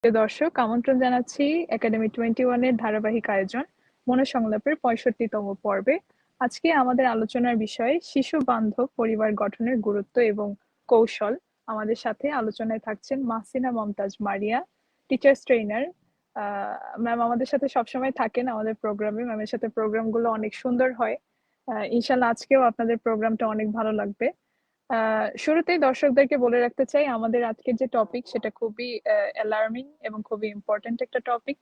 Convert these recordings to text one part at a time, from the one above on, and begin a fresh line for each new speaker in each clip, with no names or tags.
প্রিয় দর্শক, আমন্ত্রণ জানাচ্ছি একাডেমি 21 এর ধারাবাহিক আয়োজন মনোসংলাপের 65তম পর্বে। আজকে আমাদের আলোচনার বিষয় শিশু বান্ধব পরিবার গঠনের গুরুত্ব এবং কৌশল। আমাদের সাথে আলোচনায় থাকছেন Mahsina Momtaz Maria, teachers trainer. Ma'am আমাদের সাথে সবসময় থাকেন আমাদের প্রোগ্রামে। ম্যামের সাথে প্রোগ্রামগুলো অনেক সুন্দর হয়। ইনশাল্লাহ আজকেও আপনাদের প্রোগ্রামটা অনেক ভালো লাগবে। শুরুতেই দর্শকদেরকে বলে রাখতে চাই আমাদের আজকের যে টপিক সেটা খুবই অ্যালার্মিং এবং খুবই ইম্পর্ট্যান্ট একটা টপিক।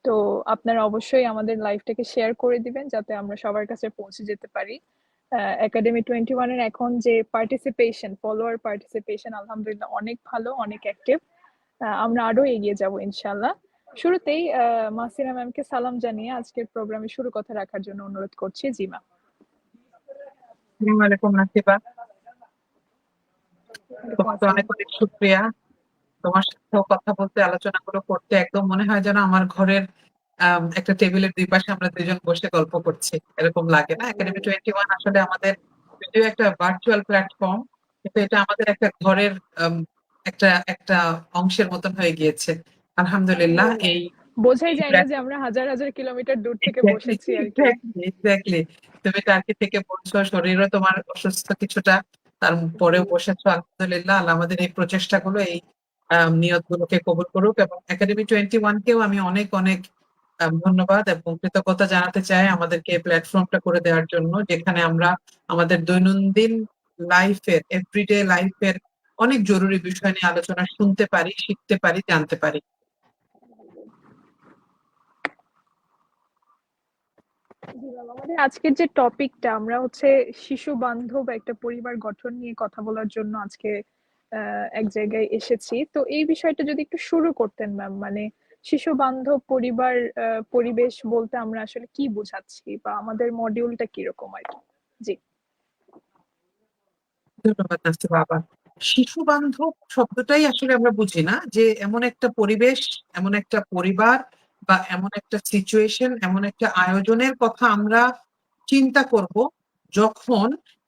তো আপনারা অবশ্যই আমাদের লাইভটাকে শেয়ার করে দিবেন যাতে আমরা সবার কাছে পৌঁছে যেতে পারি। একাডেমি 21 এর এখন যে পার্টিসিপেশন, ফলোয়ার পার্টিসিপেশন আলহামদুলিল্লাহ অনেক ভালো, অনেক অ্যাক্টিভ। আমরা আরো এগিয়ে যাব ইনশাল্লাহ। শুরুতেই মাসিনা ম্যামকে সালাম জানিয়ে আজকের প্রোগ্রামে শুরু কথা রাখার জন্য অনুরোধ করছি। জি ম্যাম।
আসসালামু আলাইকুম নাসিবা, তোমাকে অনেক অনেক শুক্রিয়া। তোমার সাথেও কথা বলতে, আলোচনাগুলো করতে একদম মনে হয় যেন আমার ঘরের একটা টেবিলের দুই পাশে আমরা দুজন বসে গল্প করছি, এরকম লাগে না? একাডেমি 21 আসলে আমাদের যদিও একটা ভার্চুয়াল প্ল্যাটফর্ম, কিন্তু এটা আমাদের একটা ঘরের আম, একটা একটা অংশের মতন হয়ে গিয়েছে। আলহামদুলিল্লাহ। এই
বোঝাই যায় না যে আমরা হাজার হাজার কিলোমিটার দূর থেকে বসেছি আর কি।
এক্স্যাক্টলি। তুমি টার্কি থেকে বলছো, শরীরও তোমার অসুস্থ কিছুটা, তারপরেও বসেছো। আলহামদুলিল্লাহ, আল্লাহ আমাদের এই প্রচেষ্টাগুলো, এই নিয়ত গুলোকে কবুল করুক। এবং একাডেমি 21 কেও আমি অনেক অনেক ধন্যবাদ এবং কৃতজ্ঞতা জানাতে চাই আমাদেরকে এই প্ল্যাটফর্মটা করে দেওয়ার জন্য, যেখানে আমরা আমাদের দৈনন্দিন লাইফের, এভরিডে লাইফের অনেক জরুরি বিষয় নিয়ে আলোচনা শুনতে পারি, শিখতে পারি, জানতে পারি।
আমাদের আজকের যে টপিকটা, আমরা হচ্ছে শিশু বান্ধব একটা পরিবার গঠন নিয়ে কথা বলার জন্য আজকে এক জায়গায় এসেছি। তো এই বিষয়টা যদি একটু শুরু করতেন ম্যাম, মানে শিশু বান্ধব পরিবার পরিবেশ বলতে আমরা আসলে কি বোঝাচ্ছি বা আমাদের মডিউলটা কিরকম আর কি। জি।
ধন্যবাদ নাস্তি বাবা। শিশু বান্ধব শব্দটাই আসলে আমরা বুঝি না যে এমন একটা পরিবেশ, এমন একটা পরিবার বা এমন একটা সিচুয়েশন, এমন একটা আয়োজনের কথা আমরা চিন্তা করব যখন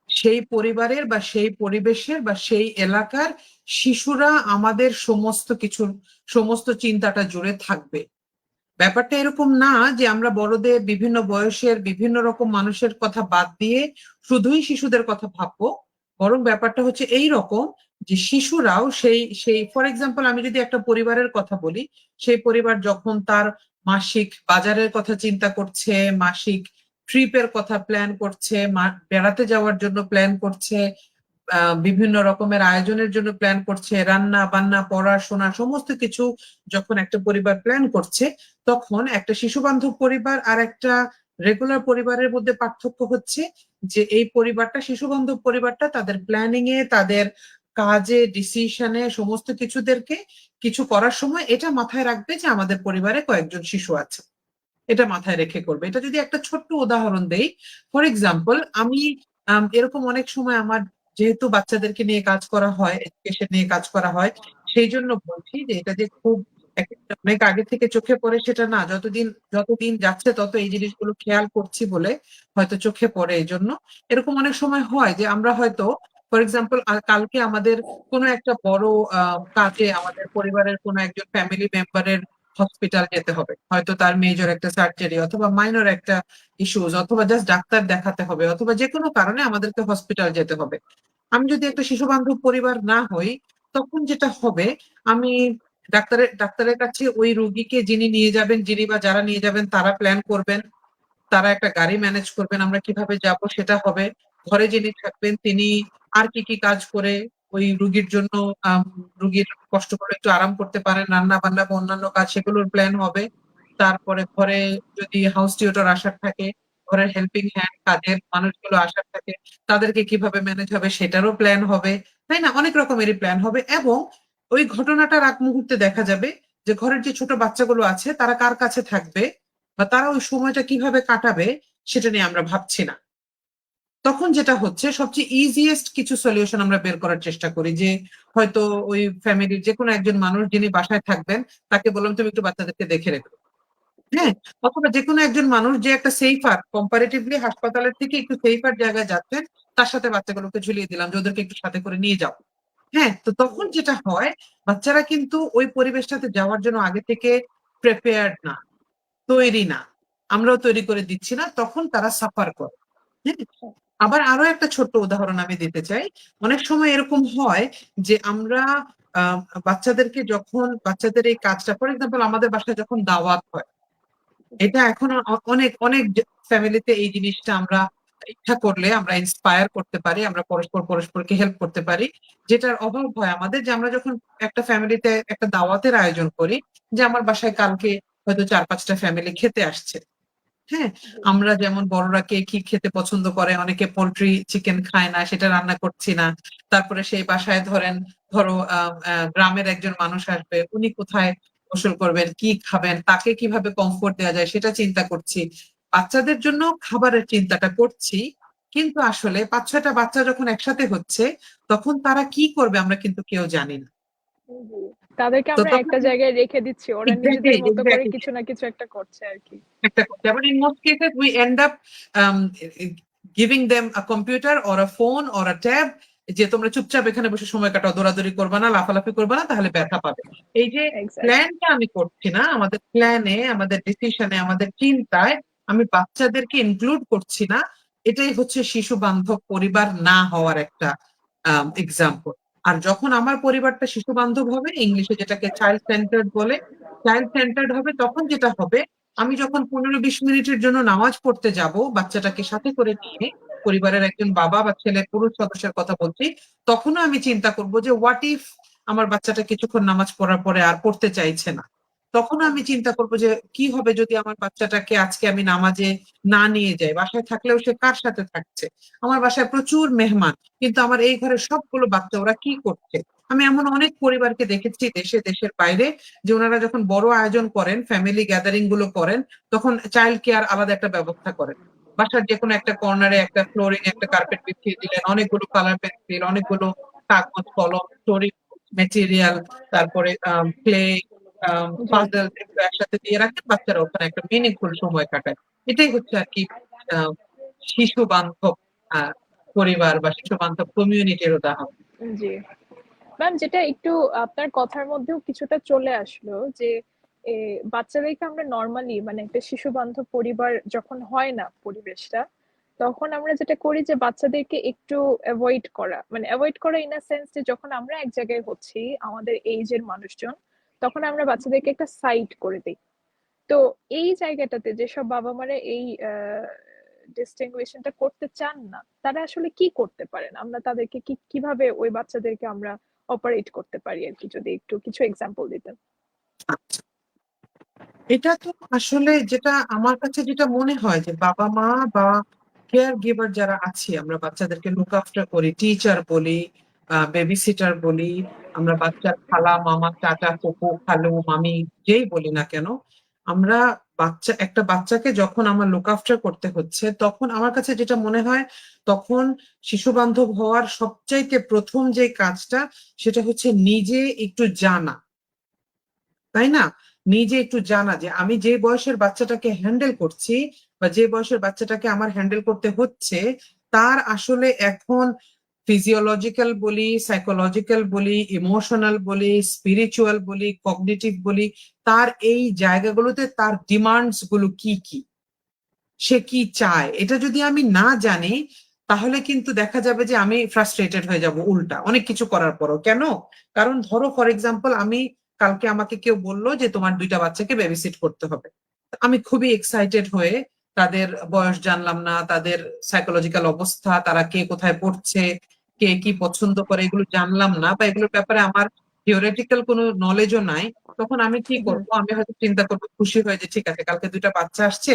সেই পরিবারের বা সেই পরিবেশের বা সেই এলাকার শিশুরা আমাদের সমস্ত কিছুর, সমস্ত চিন্তাটা জুড়ে থাকবে। ব্যাপারটা এরকম না যে আমরা বড়দের, বিভিন্ন বয়সের বিভিন্ন রকম মানুষের কথা বাদ দিয়ে শুধুই শিশুদের কথা ভাববো। বরং ব্যাপারটা হচ্ছে এই রকম যে শিশুরাও সেই সেই ফর এক্সাম্পল, আমি যদি একটা পরিবারের কথা বলি, সেই পরিবার যখন তার মাসিক বাজারের কথা চিন্তা করছে, মাসিক ট্রিপের কথা প্ল্যান করছে, বেড়াতে যাওয়ার জন্য প্ল্যান করছে, বিভিন্ন রকমের আয়োজনের জন্য প্ল্যান করছে, রান্না বান্না পড়াশোনা সমস্ত কিছু যখন একটা পরিবার প্ল্যান করছে, তখন একটা শিশু বান্ধব পরিবার আর একটা রেগুলার পরিবারের মধ্যে পার্থক্য হচ্ছে যে এই পরিবারটা, শিশু বান্ধব পরিবারটা তাদের প্ল্যানিং এ, তাদের কাজে, ডিসিশনে, সমস্ত কিছুদেরকে কিছু করার সময় এটা মাথায় রাখবে যে আমাদের পরিবারে কয়েকজন শিশু আছে, এটা মাথায় রেখে করবে। এটা যদি একটা ছোট্ট উদাহরণ দেই, ফর এক্সাম্পল, আমি এরকম অনেক সময় আমার, যেহেতু বাচ্চাদেরকে নিয়ে কাজ করা হয়, এডুকেশন নিয়ে কাজ করা হয়, সেই জন্য বলছি যে এটা যে খুব অনেক আগে থেকে চোখে পড়ে সেটা না, যতদিন যতদিন যাচ্ছে তত এই জিনিসগুলো খেয়াল করছি বলে হয়তো চোখে পড়ে। এই জন্য এরকম অনেক সময় হয় যে আমরা হয়তো, ফর এক্সাম্পল, কালকে আমাদের কোনো একটা বড় কাজে আমাদের পরিবারের কোনো একজন ফ্যামিলি মেম্বারের হসপিটাল যেতে হবে, হয়তো তার মেজর একটা সার্জারি অথবা মাইনর একটা ইস্যুজ, অথবা জাস্ট ডাক্তার দেখাতে হবে, অথবা যে কোনো কারণে আমাদেরকে হসপিটাল যেতে হবে। আমি যদি একটা শিশু বান্ধব পরিবার না হই, তখন যেটা হবে, আমি ডাক্তারের কাছে ওই রোগীকে যিনি নিয়ে যাবেন, যিনি বা যারা নিয়ে যাবেন তারা প্ল্যান করবেন, তারা একটা গাড়ি ম্যানেজ করবেন, আমরা কিভাবে যাব সেটা হবে। ঘরে যিনি থাকবেন তিনি আর কি কি কাজ করে ওই রুগীর জন্য, রুগীর কষ্ট করে একটু আরাম করতে পারেন, রান্না বান্না বা অন্যান্য কাজ, সেগুলোর প্ল্যান হবে। তারপরে ঘরে যদি হাউস টিউটর আসার থাকে, ঘরের হেল্পিং হ্যান্ড কাজের মানুষগুলো আসার থাকে, তাদেরকে কিভাবে ম্যানেজ হবে সেটারও প্ল্যান হবে। তাই না? অনেক রকমেরই প্ল্যান হবে। এবং ওই ঘটনাটার আগ মুহূর্তে দেখা যাবে যে ঘরের যে ছোট বাচ্চাগুলো আছে তারা কার কাছে থাকবে বা তারা ওই সময়টা কিভাবে কাটাবে সেটা নিয়ে আমরা ভাবছি না। তখন যেটা হচ্ছে, সবচেয়ে ইজিয়েস্ট কিছু সলিউশন আমরা বের করার চেষ্টা করি, যে হয়তো ওই ফ্যামিলির যে কোনো একজন মানুষ যিনি বাসায় থাকবেন, তাকে বললাম তুমি একটু বাচ্চাদেরকে দেখে রেখো। হ্যাঁ। অথবা যে কোনো একজন মানুষ যে একটা সেফার, কম্পারেটিভলি হাসপাতালের থেকে একটু সেফার জায়গায় যাচ্ছেন, তার সাথে বাচ্চাগুলোকে ঝুলিয়ে দিলাম যে ওদেরকে একটু সাথে করে নিয়ে যাও। হ্যাঁ, তো তখন যেটা হয়, বাচ্চারা কিন্তু ওই পরিবেশটাতে যাওয়ার জন্য আগে থেকে প্রিপেয়ার্ড না, তৈরি না। আমরাও তৈরি করে দিচ্ছি না, তখন তারা সাফার করে। হ্যাঁ? আবার আরো একটা ছোট্ট উদাহরণ আমি দিতে চাই। অনেক সময় এরকম হয় যে আমরা আহ, বাচ্চাদের এই কাজটা, ফর এক্সাম্পল আমাদের বাসায় যখন দাওয়াত হয়, এটা এখন অনেক অনেক ফ্যামিলিতে এই জিনিসটা আমরা ইচ্ছা করলে আমরা ইন্সপায়ার করতে পারি, আমরা পরস্পর পরস্পরকে হেল্প করতে পারি। যেটার অভাব হয় আমাদের, যে আমরা যখন একটা ফ্যামিলিতে একটা দাওয়াতের আয়োজন করি, যে আমার বাসায় কালকে হয়তো 4-5টা ফ্যামিলি খেতে আসছে। হ্যাঁ,
জি,
আমরা যেমন বড়রা কে কি খেতে পছন্দ করে, অনেকে পোল্ট্রি চিকেন খায় না, সেটা রান্না করছি না। তারপরে সেই বাসায় ধরো গ্রামের একজন মানুষ আসবে, উনি কোথায় গোসল করবেন, কি খাবেন, তাকে কিভাবে কমফোর্ট দেওয়া যায় সেটা চিন্তা করছি। বাচ্চাদের জন্য খাবারের চিন্তাটা করছি, কিন্তু আসলে 5-6টা বাচ্চা যখন একসাথে হচ্ছে, তখন তারা কি করবে আমরা কিন্তু কেউ জানি না।
জি। তাদেরকে
তো
আমরা
তখন
একটা জায়গায় রেখে দিচ্ছি, ওরা
এক্স্যাক্টলি
নিজেদের মতো করে
এক্স্যাক্টলি
কিছু না কিছু একটা করছে আর কি।
একটা করতে, আবার in most cases we end up um, giving them a computer or a phone or a tab, যে তোমরা চুপচাপ এখানে বসে সময় কাটাও, দৌড়াদৌড়ি করবে না, লাফালাফি করবে না, তাহলে ব্যথা পাবে। এই যে
এক্সাক্টলি।
প্ল্যানটা আমি করছি না, আমাদের প্ল্যানে, আমাদের ডিসিশনে, আমাদের চিন্তায় আমি বাচ্চাদেরকে ইনক্লুড করছি না, এটাই হচ্ছে শিশু বান্ধব পরিবার না হওয়ার একটা এক্সাম্পল। আর যখন আমার পরিবারটা শিশু বান্ধব হবে, ইংলিশে যেটাকে চাইল্ড সেন্টার্ড বলে, চাইল্ড সেন্টার্ড হবে, তখন যেটা হবে, আমি যখন 15-20 মিনিটের জন্য নামাজ পড়তে যাব বাচ্চাটাকে সাথে করে নিয়ে, পরিবারের একজন বাবা বা ছেলে পুরুষ সদস্যের কথা বলছি, তখনও আমি চিন্তা করব যে হোয়াট ইফ আমার বাচ্চাটা কিছুক্ষণ নামাজ পড়ার পরে আর পড়তে চাইছে না। তখনও আমি চিন্তা করব যে কি হবে যদি আমার বাচ্চাটাকে আজকে আমি নামাজে না নিয়ে যাই, বাসায় থাকলেও সে কার সাথে থাকছে, আমার বাসায় প্রচুর মেহমান, কিন্তু আমার এই ঘরে সবগুলো বাচ্চা, ওরা কি করছে। আমি এমন অনেক পরিবারকে দেখেছি দেশে, দেশের বাইরে, যে ওনারা যখন বড় আয়োজন করেন, ফ্যামিলি গ্যাদারিং গুলো করেন, তখন চাইল্ড কেয়ার আলাদা একটা ব্যবস্থা করেন। বাসার যে কোনো একটা কর্নারে একটা ফ্লোরিং, একটা কার্পেট বিছিয়ে দিলেন, অনেকগুলো কালার পেন্সিল, অনেকগুলো কাগজ কলম, স্টোরি মেটেরিয়াল, তারপরে প্লে,
জি,
পাজল, এগুলো একসাথে দিয়ে রাখেন, বাচ্চারা ওখানে একটা মিনিংফুল সময় কাটায়। এটাই হচ্ছে আর কি আহ, শিশু বান্ধব আহ, পরিবার বা শিশু বান্ধব কমিউনিটির উদাহরণ।
জি। ম্যাম, যেটা একটু আপনার কথার মধ্যেও কিছুটা চলে আসলো যে এ, বাচ্চাদেরকে আমরা নর্মালি মানে একটা শিশু বান্ধব পরিবার যখন হয় না পরিবেশটা, তখন আমরা যেটা করি যে বাচ্চাদেরকে একটু অ্যাভয়েড করা, মানে অ্যাভয়েড করা ইন আ সেন্স যে যখন আমরা এক জায়গায় হচ্ছি আমাদের এইজের মানুষজন, তখন আমরা বাচ্চাদেরকে একটা সাইড করে দিই। তো এই জায়গাটাতে যেসব বাবা মারা এই ডিস্টিংগুইশনটা করতে চান না, তারা আসলে কি করতে পারেন? আমরা তাদেরকে কিভাবে ওই বাচ্চাদেরকে আমরা অপারেট করতে পারি আর কি, যদি একটু কিছু এক্সাম্পল দিতেন।
আচ্ছা, এটা তো আসলে যেটা আমার কাছে যেটা মনে হয়, যে বাবা মা বা কেয়ার গিভার যারা আছি, আমরা বাচ্চাদেরকে লুক আফটার করি, টিচার বলি, বেবি সিটার বলি, আমরা বাচ্চার খালা মামা চাচা ফুপু খালু মামি যেই বলি না কেন, আমরা একটা বাচ্চাকে যখন আমার লুক আফটার করতে হচ্ছে, তখন আমার কাছে যেটা মনে হয়, তখন শিশু বান্ধব হওয়ার সবচাইতে প্রথম যে কাজটা, সেটা হচ্ছে নিজে একটু জানা, তাই না? নিজে একটু জানা যে আমি যে বয়সের বাচ্চাটাকে হ্যান্ডেল করছি, বা যে বয়সের বাচ্চাটাকে আমার হ্যান্ডেল করতে হচ্ছে, তার আসলে এখন ফিজিওলজিক্যাল বলি, সাইকোলজিক্যাল বলি, ইমোশনাল বলি, স্পিরিচুয়াল বলি, কগনিটিভ বলি, তার এই জায়গাগুলোতে তার ডিমান্ডস গুলো কি কি, সে কি চায়, এটা যদি আমি না জানি, তাহলে কিন্তু দেখা যাবে যে আমি ফ্রাস্ট্রেটেড হয়ে যাব উল্টা অনেক কিছু করার পরও। কেন? কারণ ধরো ফর এক্সাম্পল, কালকে আমাকে কেউ বললো যে তোমার 2টা বাচ্চাকে বেবিসিট করতে হবে। আমি খুবই এক্সাইটেড হয়ে তাদের বয়স জানলাম না, তাদের সাইকোলজিক্যাল অবস্থা, তারা কে কোথায় পড়ছে, কে কি পছন্দ করে, এগুলো জানলাম না, বা এগুলোর ব্যাপারে আমার থিওরিটিক্যাল কোনো নলেজও নাই। তখন আমি কি
হুম।
করব, আমি হয়তো চিন্তা করবো খুশি হয়ে, যে ঠিক আছে কালকে 2টা বাচ্চা আসছে,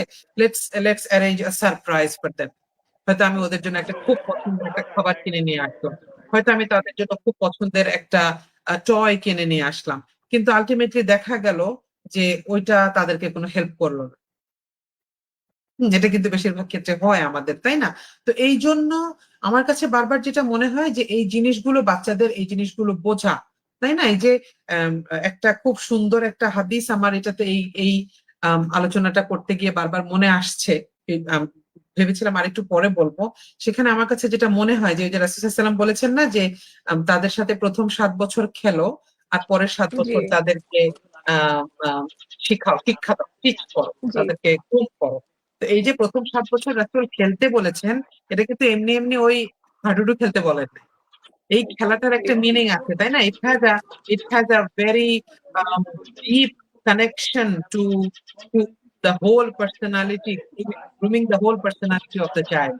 let's arrange a surprise for them. হয়তো আমি ওদের জন্য একটা খুব পছন্দের একটা খাবার কিনে নিয়ে আসলাম, হয়তো আমি তাদের জন্য খুব পছন্দের একটা টয় কিনে নিয়ে আসলাম, কিন্তু আলটিমেটলি দেখা গেল যে ওইটা তাদেরকে কোনো হেল্প করলো না। এটা কিন্তু বেশিরভাগ ক্ষেত্রে হয় আমাদের, তাই না? তো এই জন্য আমার কাছে বারবার যেটা মনে হয়, যে এই জিনিসগুলো, বাচ্চাদের এই জিনিসগুলো বোঝা, তাই না? এই যে আম, একটা খুব সুন্দর একটা হাদিস আমার এটাতে এই এই আলোচনাটা করতে গিয়ে বারবার মনে আসছে। ভেবেছিলাম আরেকটু পরে বলবো। সেখানে আমার কাছে যেটা মনে হয় যে ওই যে রাসূল সাল্লাল্লাহু আলাইহি ওয়াসাল্লাম বলেছেন না যে তাদের সাথে প্রথম 7 বছর খেলো আর পরের 7 বছর
জি,
তাদেরকে আহ আহ, শিখাও, শিক্ষা দাও, টিচ করো,
জি,
তাদেরকে কোচ করো। তো এই যে প্রথম 7 বছর রাসূল খেলতে বলেছেন, এটা কিন্তু এমনি এমনি ওই হাডুডু খেলতে বলেন নাই। এই খেলাটার
জি,
একটা মিনিং আছে, তাই না? It has a very deep connection to the whole personality, grooming the whole personality of the child.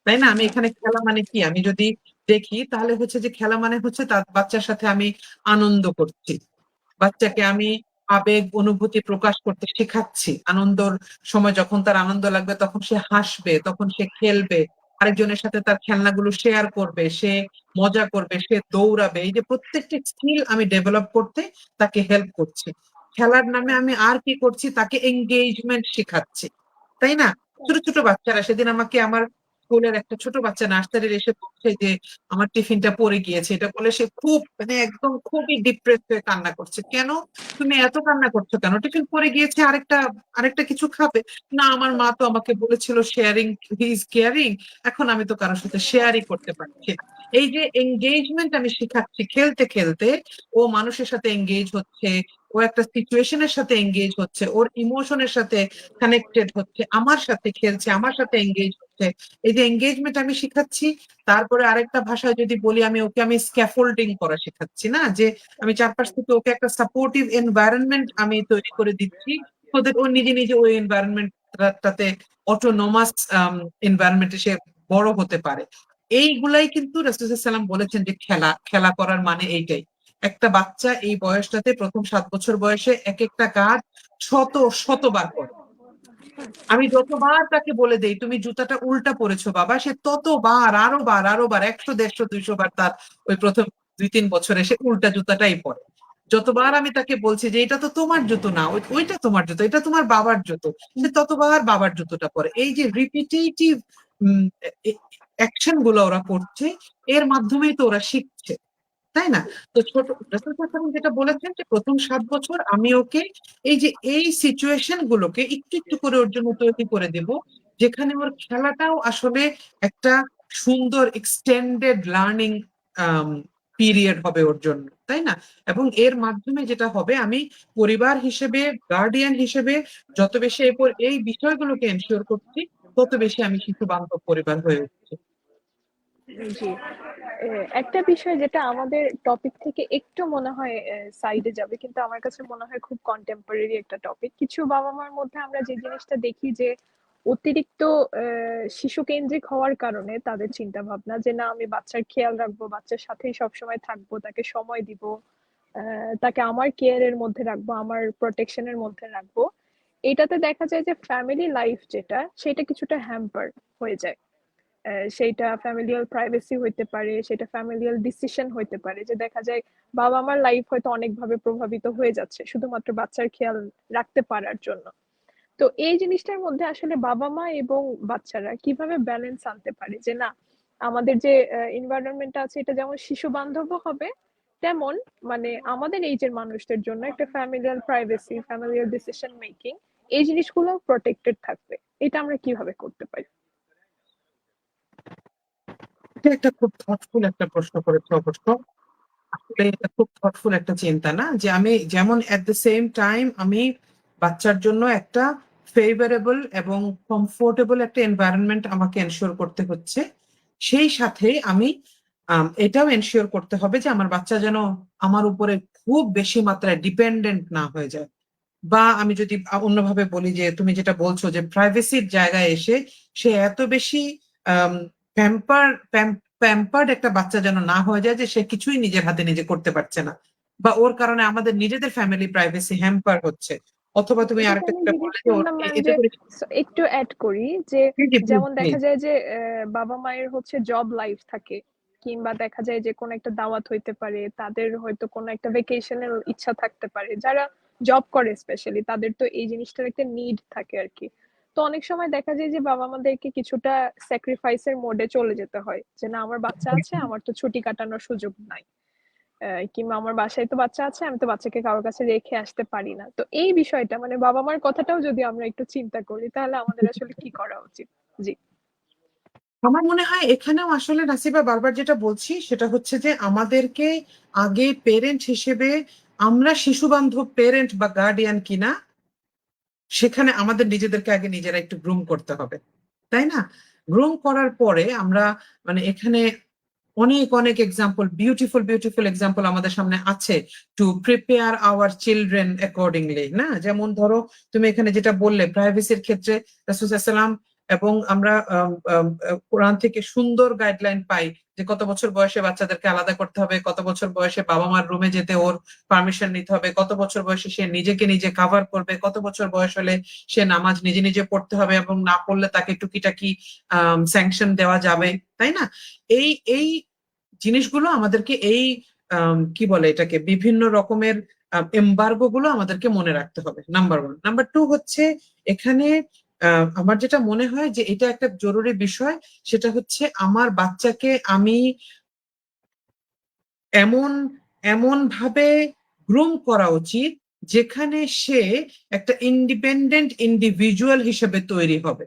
তাই না? আমি এখানে খেলা মানে কি আমি যদি দেখি তাহলে হচ্ছে যে খেলা মানে হচ্ছে তার বাচ্চার সাথে আমি আনন্দ করছি, বাচ্চাকে আমি আবেগ অনুভূতি প্রকাশ করতে শেখাচ্ছি। আনন্দর সময় যখন তার আনন্দ লাগবে তখন সে হাসবে, তখন সে খেলবে, আরেকজনের সাথে তার খেলনাগুলো শেয়ার করবে, সে মজা করবে, সে দৌড়াবে। এই যে প্রত্যেকটি স্কিল আমি ডেভেলপ করতে তাকে হেল্প করছি। খেলার নামে আমি আর কি করছি, তাকে এঙ্গেজমেন্ট শেখাচ্ছি, তাই না? ছোট ছোট বাচ্চারা, সেদিন আমাকে আমার স্কুলের একটা ছোট বাচ্চা নার্সারির এসে বলছে যে আমার টিফিনটা পড়ে গিয়েছে। এটা বলে সে খুব মানে একদম খুবই ডিপ্রেস হয়ে কান্না করছে। কেন তুমি এত কান্না করছো কেন? টিফিন পড়ে গিয়েছে, আরেকটা আরেকটা কিছু খাবে? না, আমার মা তো আমাকে বলেছিল শেয়ারিং ইজ কেয়ারিং, এখন আমি তো কারোর সাথে শেয়ারই করতে পারছি না। এই যে এঙ্গেজমেন্ট আমি শিখাচ্ছি খেলতে খেলতে, ও মানুষের সাথে এঙ্গেজ হচ্ছে, ও একটা সিচুয়েশনের সাথে এঙ্গেজ হচ্ছে, ওর ইমোশনের সাথে কানেক্টেড হচ্ছে, আমার সাথে খেলছে, আমার সাথে এঙ্গেজ হচ্ছে। এই যে এঙ্গেজমেন্ট আমি শিখাচ্ছি, তারপরে আরেকটা ভাষায় যদি বলি, আমি স্ক্যাফোল্ডিং করা শেখাচ্ছি, না যে আমি চারপাশ থেকে ওকে একটা সাপোর্টিভ এনভায়রনমেন্ট আমি তৈরি করে দিচ্ছি, ওদের ও নিজে নিজে ওই এনভায়রনমেন্টটাতে অটোনোমাস এনভায়রনমেন্টে সে বড় হতে পারে। এইগুলাই কিন্তু রাসূল সাল্লাল্লাহু আলাইহি ওয়াসাল্লাম বলেছেন যে খেলা খেলা করার মানে এইটাই। একটা বাচ্চা এই বয়সটাতে প্রথম 7 বছর বয়সে এক একটা কাজ শত শতবার করে। আমি যতবার তাকে বলে দেই তুমি জুতাটা উল্টা পরেছো বাবা, সে ততবার, আরো বার 100 150 200 বার তার ওই প্রথম 2-3 বছরে সে উল্টা জুতাটাই পরে। যতবার আমি তাকে বলছি যে এটা তো তোমার জুতো না, ওইটা তোমার জুতো, এটা তোমার বাবার জুতো, সে ততবার বাবার জুতোটা পরে। এই যে রিপিটেটিভ অ্যাকশন গুলো ওরা করছে, এর মাধ্যমেই তো ওরা শিখছে, তাই না? তো ছোট রাসূল সাল্লাল্লাহু আলাইহি ওয়াসাল্লাম যেটা বলেছেন যে প্রথম 7 বছর আমি ওকে এই যে এই সিচুয়েশন গুলোকে একটু একটু করে ওর জন্য তৈরি করে দেব, যেখানে ওর খেলাটাও আসলে একটা সুন্দর এক্সটেন্ডেড লার্নিং পিরিয়ড হবে ওর জন্য, তাই না? এবং এর মাধ্যমে যেটা হবে, আমি পরিবার হিসেবে, গার্ডিয়ান হিসেবে যত বেশি এই বিষয়গুলোকে এনশিওর করছি, তত বেশি আমি শিশু বান্ধব পরিবার হয়ে উঠছি।
জি। একটা বিষয় যেটা আমাদের টপিক থেকে একটু মনে হয় সাইডে যাবে, কিন্তু আমার কাছে মনে হয় খুব কন্টেম্পোরারি একটা টপিক। কিছু বাবা মার মধ্যে আমরা যে জিনিসটা দেখি যে অতিরিক্ত শিশু কেন্দ্রিক হওয়ার কারণে তাদের চিন্তা ভাবনা যে না আমি বাচ্চার খেয়াল রাখবো, বাচ্চার সাথেই সবসময় থাকবো, তাকে সময় দিব, তাকে আমার কেয়ারের মধ্যে রাখবো, আমার প্রোটেকশনের মধ্যে রাখবো। এটাতে দেখা যায় যে ফ্যামিলি লাইফ যেটা সেটা কিছুটা হ্যাম্পার হয়ে যায়। সেইটা ফ্যামিলিয়াল প্রাইভেসি হইতে পারে, সেটা ফ্যামিলিয়াল ডিসিশন হইতে পারে, যে দেখা যায় বাবা মার লাইফ হয়তো অনেকভাবে প্রভাবিত হয়ে যাচ্ছে শুধুমাত্র বাচ্চার খেয়াল রাখতে পারার জন্য। তো এই জিনিসটার মধ্যে আসলে বাবা মা এবং বাচ্চারা কিভাবে ব্যালেন্স আনতে পারে যে না আমাদের যে এনভায়রনমেন্টটা আছে এটা যেমন শিশু বান্ধব হবে, তেমন মানে আমাদের এইজের মানুষদের জন্য একটা familial privacy, familial decision making, এই জিনিসগুলো প্রটেক্টেড থাকবে। এটা আমরা কিভাবে করতে পারি?
এটা একটা খুব থটফুল একটা প্রশ্ন করেছো অবশ্য। আসলে এটা খুব থটফুল একটা চিন্তা, না যে আমি যেমন এট দ্য সেম টাইম আমি বাচ্চার জন্য একটা ফেভারেবল এবং কমফোর্টেবল একটা এনভায়রনমেন্ট আমাকে এনশিওর করতে হচ্ছে, সেই সাথে আমি এটাও এনশিওর করতে হবে যে আমার বাচ্চা যেন আমার উপরে খুব বেশি মাত্রায় ডিপেন্ডেন্ট না হয়ে যায়। বা আমি যদি অন্যভাবে বলি, যে তুমি যেটা বলছো যে প্রাইভেসির জায়গায় এসে সে এত বেশি প্যাম্পার প্যাম্পার্ড একটা বাচ্চা যেন না হয়ে যায় যে সে কিছুই নিজের হাতে নিজে করতে পারছে না, বা ওর কারণে আমাদের নিজেদের ফ্যামিলি প্রাইভেসি হ্যাম্পার হচ্ছে। অথবা তুমি
এটাতে
আরেকটা
আমি
যেটা
জিজ্ঞেস
বললে যে
করলাম ম্যাম
এতে
যে
করে
একটু অ্যাড করি যে
জি জি প্লিজ
যেমন দেখা
প্লিজ।
যায় যে বাবা মায়ের হচ্ছে জব লাইফ থাকে, কিংবা দেখা যায় যে কোনো একটা দাওয়াত হইতে পারে, তাদের হয়তো কোনো একটা ভেকেশনের ইচ্ছা থাকতে পারে, যারা জব করে স্পেশালি তাদের তো এই জিনিসটার একটা নিড থাকে আর কি। তো অনেক সময় দেখা যায় যে বাবা মাদেরকে কিছুটা স্যাক্রিফাইসের মোডে চলে যেতে হয় যে না আমার বাচ্চা আছে, আমার তো ছুটি কাটানোর সুযোগ নাই, কিংবা আমার বাসায় তো বাচ্চা আছে, আমি তো বাচ্চাকে কারোর কাছে রেখে আসতে পারি না। তো এই বিষয়টা মানে বাবা মার কথাটাও যদি আমরা একটু চিন্তা করি তাহলে আমাদের আসলে কি করা উচিত? জি।
আমার মনে হয় এখানেও আসলে নাসিবা বারবার যেটা বলছি সেটা হচ্ছে যে আমাদেরকে আগে পেরেন্ট হিসেবে আমরা শিশু বান্ধব পেরেন্ট বা গার্ডিয়ান কিনা সেখানে আমাদের নিজেদেরকে আগে নিজেরা একটু গ্রুম করতে হবে, তাই না? গ্রুম করার পরে আমরা মানে এখানে অনেক অনেক এক্সাম্পল, বিউটিফুল বিউটিফুল এক্সাম্পল আমাদের সামনে আছে to prepare our children accordingly, না? যেমন ধরো তুমি এখানে যেটা বললে প্রাইভেসির ক্ষেত্রে রাসূল সাল্লাল্লাহু এবং আমরা কোরআন থেকে সুন্দর গাইডলাইন পাই যে কত বছর বয়সে বাচ্চাদেরকে আলাদা করতে হবে, কত বছর বয়সে বাবা মার রুমে যেতে ওর পারমিশন নিতে হবে, কত বছর বয়সে সে নিজেকে নিজে কাভার করবে, কত বছর বয়স হলে সে নামাজ নিজে নিজে পড়তে হবে এবং না পড়লে তাকে টুকিটাকি স্যাংশন দেওয়া যাবে, তাই না? এই এই জিনিসগুলো আমাদেরকে এই কি বলে এটাকে বিভিন্ন রকমের এমবার্গো গুলো আমাদেরকে মনে রাখতে হবে, নাম্বার ওয়ান। নাম্বার টু হচ্ছে এখানে আমার যেটা মনে হয় যে এটা একটা জরুরি বিষয়, সেটা হচ্ছে আমার বাচ্চাকে আমি এমন এমন ভাবে গ্রুম করা উচিত যেখানে সে একটা ইন্ডিপেন্ডেন্ট ইন্ডিভিজুয়াল হিসেবে তৈরি হবে।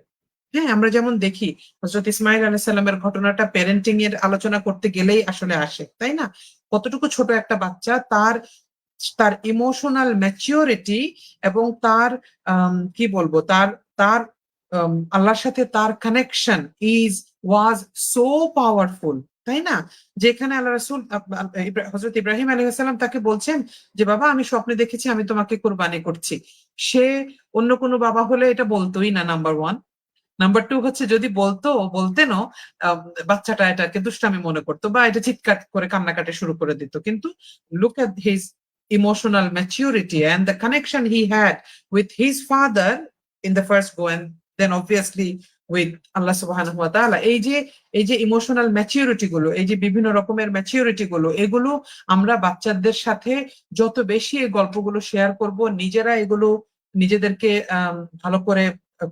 হ্যাঁ, আমরা যেমন দেখি হযরত ইসমাইল আলাইহিস সালামের ঘটনাটা প্যারেন্টিং এর আলোচনা করতে গেলেই আসলে আসে, তাই না? কতটুকু ছোট একটা বাচ্চা, তার তার ইমোশনাল ম্যাচিওরিটি এবং তার কি বলবো তার তার আল্লাহর সাথে তার কানেকশন ওয়াজ সো পাওয়ারফুল, তাই না? যেখানে আল্লাহ রাসূল হযরত ইব্রাহিম আলাইহিস সালাম তাকে বলছেন যে বাবা আমি স্বপ্নে দেখেছি আমি তোমাকে কুরবানি করছি। সে অন্য কোনো বাবা হলে এটা বলতোই না, নাম্বার ওয়ান। নাম্বার টু হচ্ছে যদি বলতেনও আহ, বাচ্চাটা এটাকে দুষ্টামি মনে করতো বা এটা চিৎকার করে কান্নাকাটি শুরু করে দিত, কিন্তু look at his emotional maturity and the connection he had with his father in the first go and then obviously with Allah সুবহানাহু ওয়া তাআলা। এই যে ইমোশনাল ম্যাচিউরিটি গুলো, এই যে বিভিন্ন রকমের ম্যাচিউরিটি গুলো, এগুলো আমরা বাচ্চাদের সাথে যত বেশি এই গল্পগুলো শেয়ার করব, নিজেরা এগুলো নিজেদেরকে ভালো করে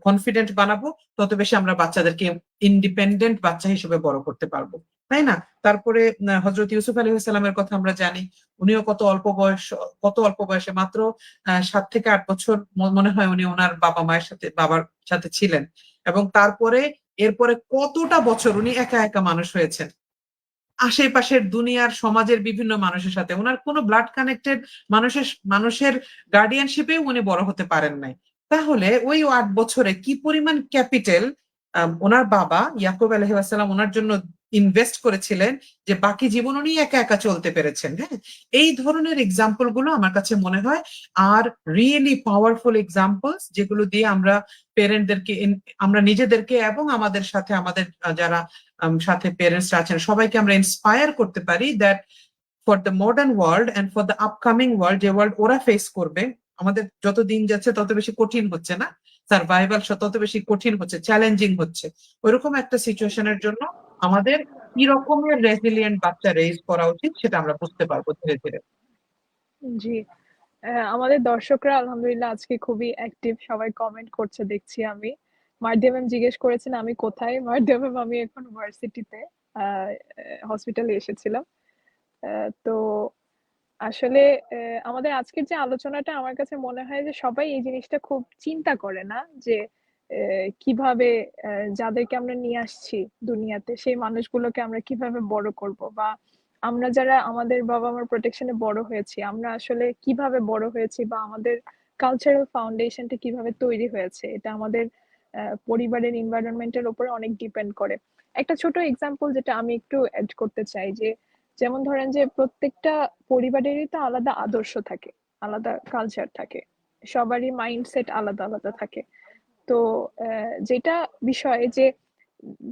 কনফিডেন্ট বানাবো, তত বেশি আমরা বাচ্চাদেরকে ইন্ডিপেন্ডেন্ট বাচ্চা হিসেবে বড় করতে পারবো, তাই না? তারপরে হযরত ইউসুফ আলাইহিস সালামের কথা আমরা জানি, উনিও কত অল্প বয়সে মাত্র 7 থেকে 8 বছর মনে হয় উনি ওনার বাবার সাথে ছিলেন, এবং এরপরে কতটা বছর উনি একা একা মানুষ হয়েছেন আশেপাশের দুনিয়ার সমাজের বিভিন্ন মানুষের সাথে। উনার কোনো ব্লাড কানেক্টেড মানুষের গার্ডিয়ানশিপেও উনি বড় হতে পারেন নাই। তাহলে ওই 8 বছরে কি পরিমাণ ক্যাপিটাল ওনার বাবা ইয়াকুব আলাইহিস সালাম ওনার জন্য ইনভেস্ট করেছিলেন, যে বাকি জীবন উনি একা একা চলতে পেরেছেন। হ্যাঁ, এই ধরনের এক্সাম্পল গুলো আমার কাছে মনে হয় আর রিয়েলি পাওয়ারফুল এক্সাম্পলস, যেগুলো দিয়ে আমরা পেরেন্টদেরকে আমরা নিজেদেরকে এবং আমাদের সাথে আমাদের যারা সাথে পেরেন্টস আছেন সবাইকে আমরা ইন্সপায়ার করতে পারি that for the modern world and for the upcoming world, যে ওয়ার্ল্ড ওরা ফেস করবে, আমাদের যত দিন যাচ্ছে তত বেশি কঠিন হচ্ছে, না? সার্ভাইভাল তত বেশি কঠিন হচ্ছে, চ্যালেঞ্জিং হচ্ছে। ওইরকম একটা সিচুয়েশনের জন্য আমাদের কি রকমের রেজিলিয়েন্ট বাচ্চা রেজ করা উচিত সেটা আমরা বুঝতে পারবো ধীরে ধীরে।
জি। আমাদের দর্শকরা আলহামদুলিল্লাহ আজকে খুবই অ্যাক্টিভ, সবাই কমেন্ট করছে দেখছি আমি। মার্জিয়া ম্যাম জিজ্ঞেস করেছেন আমি কোথায়? মার্জিয়া ম্যাম আমি এখন ভার্সিটিতে হসপিটালে এসেছিলাম। তো আসলে আমাদের আজকের যে আলোচনাটা আমার কাছে মনে হয় যে সবাই এই জিনিসটা খুব চিন্তা করে না যে কিভাবে যাদেরকে আমরা নিয়ে আসছি দুনিয়াতে সেই মানুষগুলোকে আমরা কিভাবে বড় করব, বা আমরা যারা আমাদের বাবা মার প্রোটেকশনে বড় হয়েছি আমরা আসলে কিভাবে বড় হয়েছি, বা আমাদের কালচারাল ফাউন্ডেশনটা কিভাবে তৈরি হয়েছে, এটা আমাদের পরিবারের এনভায়রনমেন্টের উপরে অনেক ডিপেন্ড করে। একটা ছোট এক্সাম্পল যেটা আমি একটু অ্যাড করতে চাই, যে যেমন ধরেন যে প্রত্যেকটা পরিবারেরই তো আলাদা আদর্শ থাকে, আলাদা কালচার থাকে, সবারই মাইন্ডসেট আলাদা আলাদা থাকে। তো যেটা বিষয় যে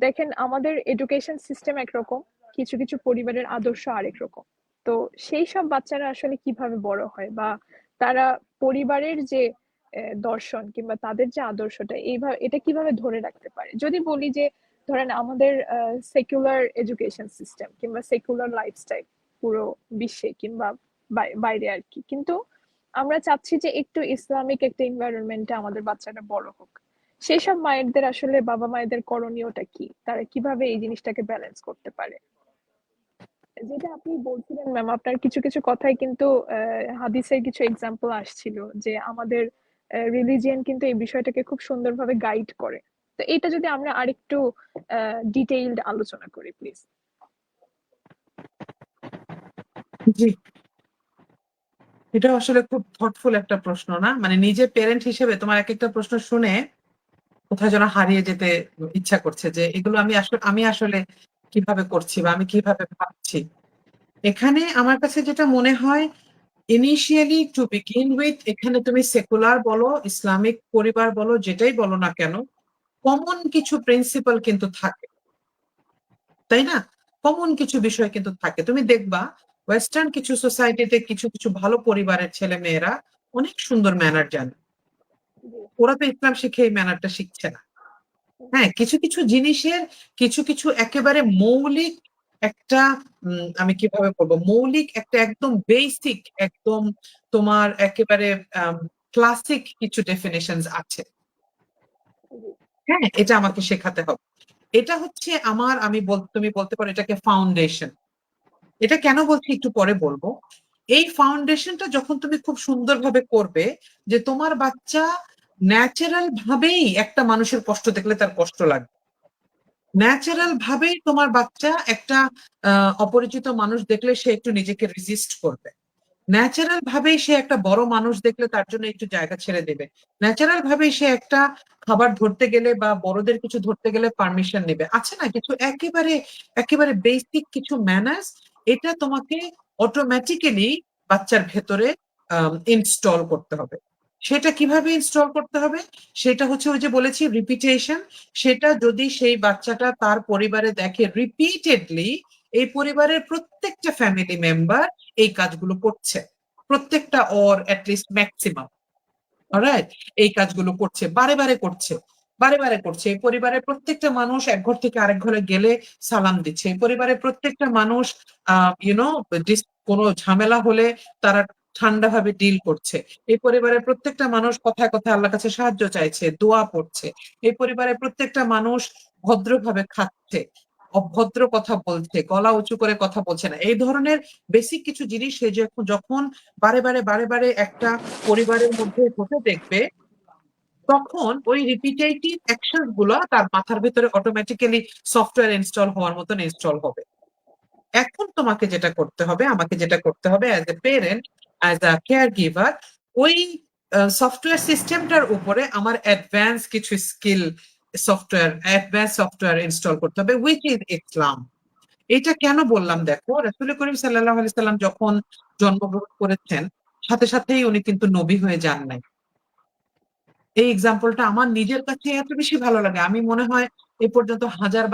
দেখেন আমাদের এডুকেশন সিস্টেম একরকম, কিছু কিছু পরিবারের আদর্শ আরেক রকম। তো সেই সব বাচ্চারা আসলে কিভাবে বড় হয়, বা তারা পরিবারের যে দর্শন কিংবা তাদের যে আদর্শটা এইভাবে এটা কিভাবে ধরে রাখতে পারে। যদি বলি যে ধরেন আমাদের সেকুলার এডুকেশন সিস্টেম কিংবা সেকুলার লাইফস্টাইল পুরো বিশ্বে কিংবা বাইরে আর কি, কিন্তু আমরা চাচ্ছি যে একটু ইসলামিক একটা এনভায়রনমেন্টে আমাদের বাচ্চাটা বড় হোক। সেসব মায়েরদের আসলে বাবা মায়েদের করণীয়টা কি, তারা কিভাবে এই জিনিসটাকে ব্যালেন্স করতে পারে? যেটা আপনি বলছিলেন ম্যাম, আপনার কিছু কিছু কথাই কিন্তু হাদিসের কিছু এক্সাম্পল আসছিল যে আমাদের রিলিজিয়ন কিন্তু এই বিষয়টাকে খুব সুন্দরভাবে গাইড করে। তো এটা যদি আমরা আরেকটু ডিটেইলড আলোচনা করি প্লিজ।
জি, এটা আসলে খুব থটফুল একটা প্রশ্ন, না? মানে নিজের পেরেন্ট হিসেবে তোমার এক একটা প্রশ্ন শুনে কোথায় যেন হারিয়ে যেতে ইচ্ছা করছে, যে এগুলো আমি আসলে কিভাবে করছি বা আমি কিভাবে ভাবছি। এখানে আমার কাছে যেটা মনে হয়, ইনিশিয়ালি টু বিগিন উইথ, এখানে তুমি সেকুলার বলো, ইসলামিক পরিবার বলো, যেটাই বলো না কেন, কমন কিছু প্রিন্সিপাল কিন্তু থাকে, তাই না? কমন কিছু বিষয় কিন্তু থাকে। তুমি দেখবা ওয়েস্টার্ন কিছু সোসাইটিতে কিছু কিছু ভালো পরিবারের ছেলে মেয়েরা অনেক সুন্দর ম্যানার জানে। ওরা তো ইসলাম শিখে এই ম্যানারটা শিখছে না। হ্যাঁ, কিছু কিছু জিনিসের কিছু কিছু একেবারে মৌলিক একটা, আমি কিভাবে বলবো, মৌলিক একটা একদম বেসিক, একদম তোমার একেবারে ক্লাসিক কিছু ডেফিনেশন আছে। হ্যাঁ, এটা আমাকে শেখাতে হবে। এটা হচ্ছে আমার, তুমি বলতে পারো এটাকে ফাউন্ডেশন। এটা কেন বলছি একটু পরে বলবো। এই ফাউন্ডেশনটা যখন তুমি খুব সুন্দরভাবে করবে, যে তোমার বাচ্চা ন্যাচারাল ভাবেই একটা মানুষের কষ্ট দেখলে তার কষ্ট লাগবে, ন্যাচারাল ভাবেই তোমার বাচ্চা একটা অপরিচিত মানুষ দেখলে সে একটু নিজেকে রেজিস্ট করবে, ন্যাচারাল ভাবেই সে একটা বড় মানুষ দেখলে তার জন্য একটু জায়গা ছেড়ে দেবে, ন্যাচারাল ভাবেই সে একটা খাবার ধরতে গেলে বা বড়দের কিছু ধরতে গেলে পারমিশন নেবে। আছে না কিছু একেবারে একেবারে বেসিক কিছু ম্যানার্স, এটা তোমাকে অটোমেটিক্যালি বাচ্চার ভেতরে ইনস্টল করতে হবে। সেটা কিভাবে ইনস্টল করতে হবে? সেটা হচ্ছে ওই যে বলেছি রিপিটেশন। সেটা যদি সেই বাচ্চাটা তার পরিবারে দেখে রিপিটেডলি, এই পরিবারের প্রত্যেকটা ফ্যামিলি মেম্বার এই কাজগুলো করছে, প্রত্যেকটা ওর অ্যাটলিস্ট ম্যাক্সিমাম, অলরাইট, এই কাজগুলো করছে, বারে বারে করছে, বারে বারে করছে। এই পরিবারের প্রত্যেকটা মানুষ এক ঘর থেকে আরেক ঘরে গেলে সালাম দিচ্ছে, এই পরিবারের প্রত্যেকটা মানুষ ইউনো কোনো ঝামেলা হলে তারা ঠান্ডা ভাবে ডিল করছে, এই পরিবারের প্রত্যেকটা মানুষ কথায় কথায় আল্লাহর কাছে সাহায্য চাইছে, দোয়া পড়ছে, এই পরিবারের প্রত্যেকটা মানুষ ভদ্রভাবে খাচ্ছে, অভদ্র কথা বলছে, গলা উঁচু করে কথা বলছে না, এই ধরনের বেসিক কিছু জিনিস সে যখন বারে বারে বারে বারে একটা পরিবারের মধ্যে হতে দেখবে, তখন ওই রিপিটেটিভ অ্যাকশন গুলো তার মাথার ভিতরে অটোমেটিক্যালি সফটওয়্যার ইনস্টল হওয়ার মতন ইনস্টল হবে। এখন তোমাকে যেটা করতে হবে, আমাকে যেটা করতে হবে as a parent, as a care giver, ওই সফটওয়্যার সিস্টেমটার উপরে আমার অ্যাডভান্স কিছু স্কিল, অ্যাডভান্স সফটওয়্যার ইনস্টল করতে হবে, উইচ ইজ ইসলাম। এটা কেন বললাম, দেখো রাসূল করিম সাল্লাল্লাহু আলাইহি সাল্লাম যখন জন্মগ্রহণ করেছেন, সাথে সাথেই উনি কিন্তু নবী হয়ে যান নাই। এই এক্সাম্পলটা আমার নিজের কাছে এত বেশি ভালো লাগে, আমি মনে হয় এ পর্যন্ত হাজার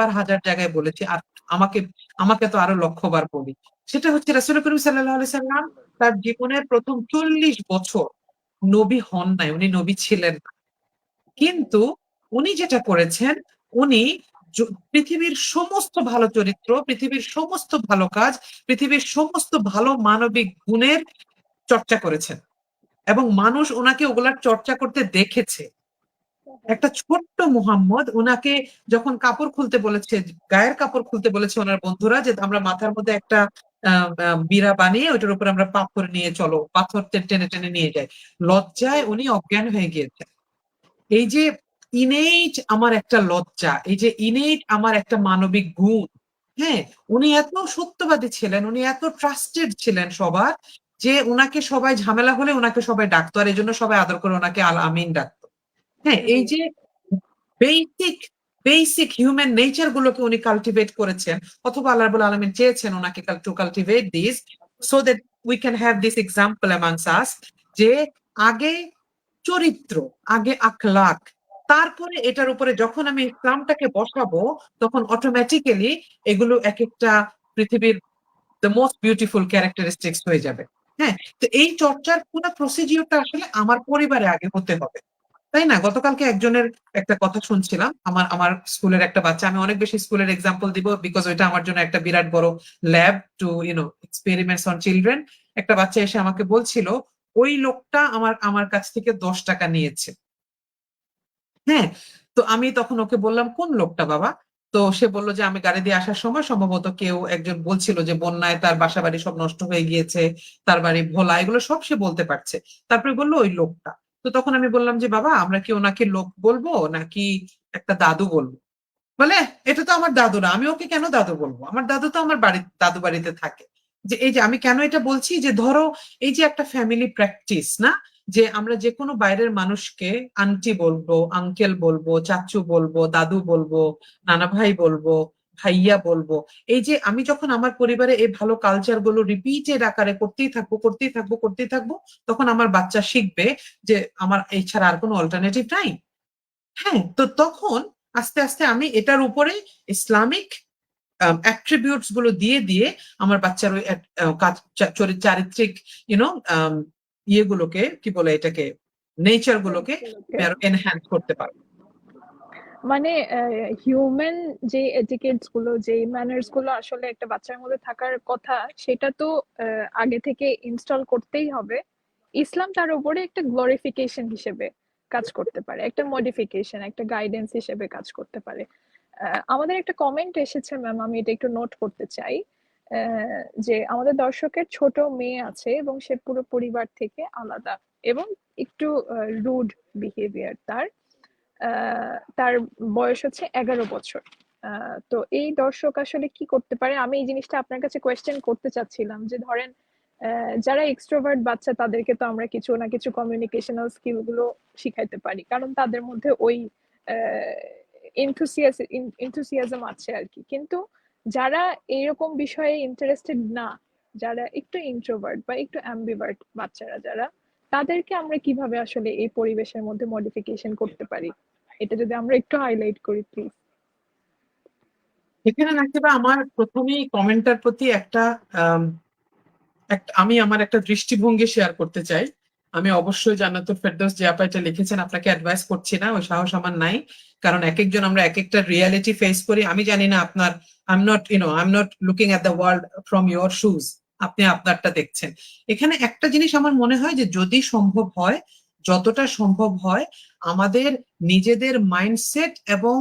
জায়গায় বলেছি, আর আমাকে আমাকে তো আরো লক্ষবার বলি। সেটা হচ্ছে রাসূল করিম সাল্লাল্লাহু আলাইহি সাল্লাম তার জীবনের প্রথম 40 বছর নবী হন নাই, উনি নবী ছিলেন না। কিন্তু উনি যেটা করেছেন, উনি পৃথিবীর সমস্ত ভালো চরিত্র, পৃথিবীর সমস্ত ভালো কাজ, পৃথিবীর সমস্ত ভালো মানবিক গুণের চর্চা করেছেন, এবং মানুষ ওনাকে ওগুলার চর্চা করতে দেখেছে। একটা ছোট্ট মুহাম্মদ উনাকে যখন কাপড় খুলতে বলেছে, গায়ের কাপড় খুলতে বলেছে ওনার বন্ধুরা, যে আমরা মাথার মধ্যে একটা বিড়া বানিয়ে ওইটার উপর আমরা পাথর নিয়ে চলো, পাথর টেনে টেনে নিয়ে যাই, লজ্জায় উনি অজ্ঞান হয়ে গিয়েছেন। এই যে ইনেট আমার একটা লজ্জা, এই যে ইনেট আমার একটা মানবিক গুণ, হ্যাঁ, উনি এত সত্যবাদী ছিলেন, উনি এত ট্রাস্টেড ছিলেন সবার, যে উনাকে সবাই ঝামেলা হলে উনাকে সবাই ডাকতো, আর এই জন্য সবাই আদর করে ওনাকে আল আমিন ডাকতো। হ্যাঁ, এই যে বেসিক বেসিক হিউম্যান নেচার গুলোকে উনি কাল্টিভেট করেছেন, অথবা আল্লাহ রাব্বুল আলামিন চেয়েছেন ওনাকে to cultivate this, so that we can have this example amongst us, যে আগে চরিত্র, আগে আখলাক, তারপরে এটার উপরে যখন আমি ইসলামটাকে বসাবো, তখন অটোমেটিক্যালি এগুলো এক একটা পৃথিবীর দ্য মোস্ট বিউটিফুল ক্যারেক্টারিস্টিক্স হয়ে যাবে। হ্যাঁ, তো এই চর্চার পুরো প্রসিডিওরটা আসলে আমার পরিবারে আগে হতে হবে, তাই না? গতকালকে একজনের একটা কথা শুনছিলাম, আমার আমার স্কুলের একটা বাচ্চা, আমি অনেক বেশি স্কুলের এক্সাম্পল দিব বিকজ ওইটা আমার জন্য একটা বিরাট বড় lab to experiments on children. একটা বাচ্চা এসে আমাকে বলছিল ওই লোকটা আমার আমার কাছ থেকে 10 টাকা নিয়েছে। হ্যাঁ, তো আমি তখন ওকে বললাম, কোন লোকটা বাবা? তো সে বলল যে আমি গাড়ি দিয়ে আসার সময় সম্ভবত কেউ একজন বলছিল যে বন্যায় তার বাসা বাড়ি সব নষ্ট হয়ে গিয়েছে, তার বাড়ি ভোলা, এগুলো সব সে বলতে পারছে। তারপরে বললো ওই লোকটা। তো তখন আমি বললাম যে বাবা, আমরা কি ওনাকে লোক বলবো নাকি একটা দাদু বলবো, বলে এটা তো আমার দাদু না, আমি ওকে কেন দাদু বলবো, আমার দাদু তো আমার দাদু বাড়িতে থাকে। যে এই যে আমি কেন এটা বলছি, যে ধরো এই যে একটা ফ্যামিলি প্র্যাকটিস না, যে আমরা যে কোনো বাইরের মানুষকে আন্টি বলবো, আঙ্কেল বলবো, চাচু বলবো, দাদু বলবো, নানা ভাই বলবো, ভাইয়া বলবো। এই যে আমি যখন আমার পরিবারে এই ভালো কালচার গুলো রিপিটেড আকারে করতেই থাকবো করতেই থাকবো করতেই থাকবো, তখন আমার বাচ্চা শিখবে যে আমার এই ছাড়া আর কোনো অল্টারনেটিভ নাই। হ্যাঁ, তো তখন আস্তে আস্তে আমি এটার উপরে ইসলামিক অ্যাট্রিবিউটস গুলো দিয়ে দিয়ে আমার বাচ্চার ওই চারিত্রিক ইউনো ইয়েগুলোকে কি বলে এটাকে, নেচার গুলোকে
গুলোকে।
আমি আরো এনহ্যান্স করতে পারবো।
মানে হিউম্যান যে এটিকেটস গুলো, যে ম্যানার্স গুলো আসলে একটা বাচ্চার মধ্যে থাকার কথা, সেটা তো আগে থেকে ইনস্টল করতেই হবে। ইসলাম তার উপরে একটা গ্লোরিফিকেশন হিসেবে কাজ করতে পারে, একটা মডিফিকেশন, একটা গাইডেন্স হিসেবে কাজ করতে পারে। আমাদের একটা কমেন্ট এসেছে ম্যাম, আমি এটা একটু নোট করতে চাই। যে আমাদের দর্শকের ছোট মেয়ে আছে এবং সে পুরো পরিবার থেকে আলাদা এবং একটু রুড বিহেভিয়ার তার। তার বয়স হচ্ছে 11 বছর। তো এই দর্শক আসলে কি করতে পারে? আমি এই জিনিসটা আপনার কাছে কোয়েশ্চেন করতে চাচ্ছিলাম যে ধরেন যারা এক্সট্রোভার্ট বাচ্চা তাদেরকে তো আমরা কিছু না কিছু কমিউনিকেশনাল স্কিল গুলো শিখাইতে পারি, কারণ তাদের মধ্যে ওই এনথুসিয়াজম আছে আর কি। কিন্তু যারা এইরকম বিষয়ে ইন্টারেস্টেড না, যারা একটু ইন্ট্রোভার্ট বা একটু অ্যাম্বিভার্ট বাচ্চারা যারা, তাদেরকে আমরা কিভাবে আসলে এই পরিবেশের মধ্যে মডিফিকেশন করতে পারি, এটা যদি আমরা একটু হাইলাইট করি প্লিজ।
এখানে নাকি বা আমার প্রথমেই কমেন্টার প্রতি আম, আমি আমার একটা দৃষ্টিভঙ্গি শেয়ার করতে চাই। আমি অবশ্যই জান্নাতুল ফেরদৌস যে আপা এটা লিখেছেন আপনাকে অ্যাডভাইস করছি না, ওই সাহস আমার নাই। কারণ এক একজন আমরা এক একটা রিয়ালিটি ফেস করি। আমি জানি না আপনার, I am not looking at the world from your shoes, আপনি আপনারটা দেখছেন। এখানে একটা জিনিস আমার মনে হয় যে যদি সম্ভব হয়, যতটা সম্ভব হয়, আমাদের নিজেদের মাইন্ডসেট এবং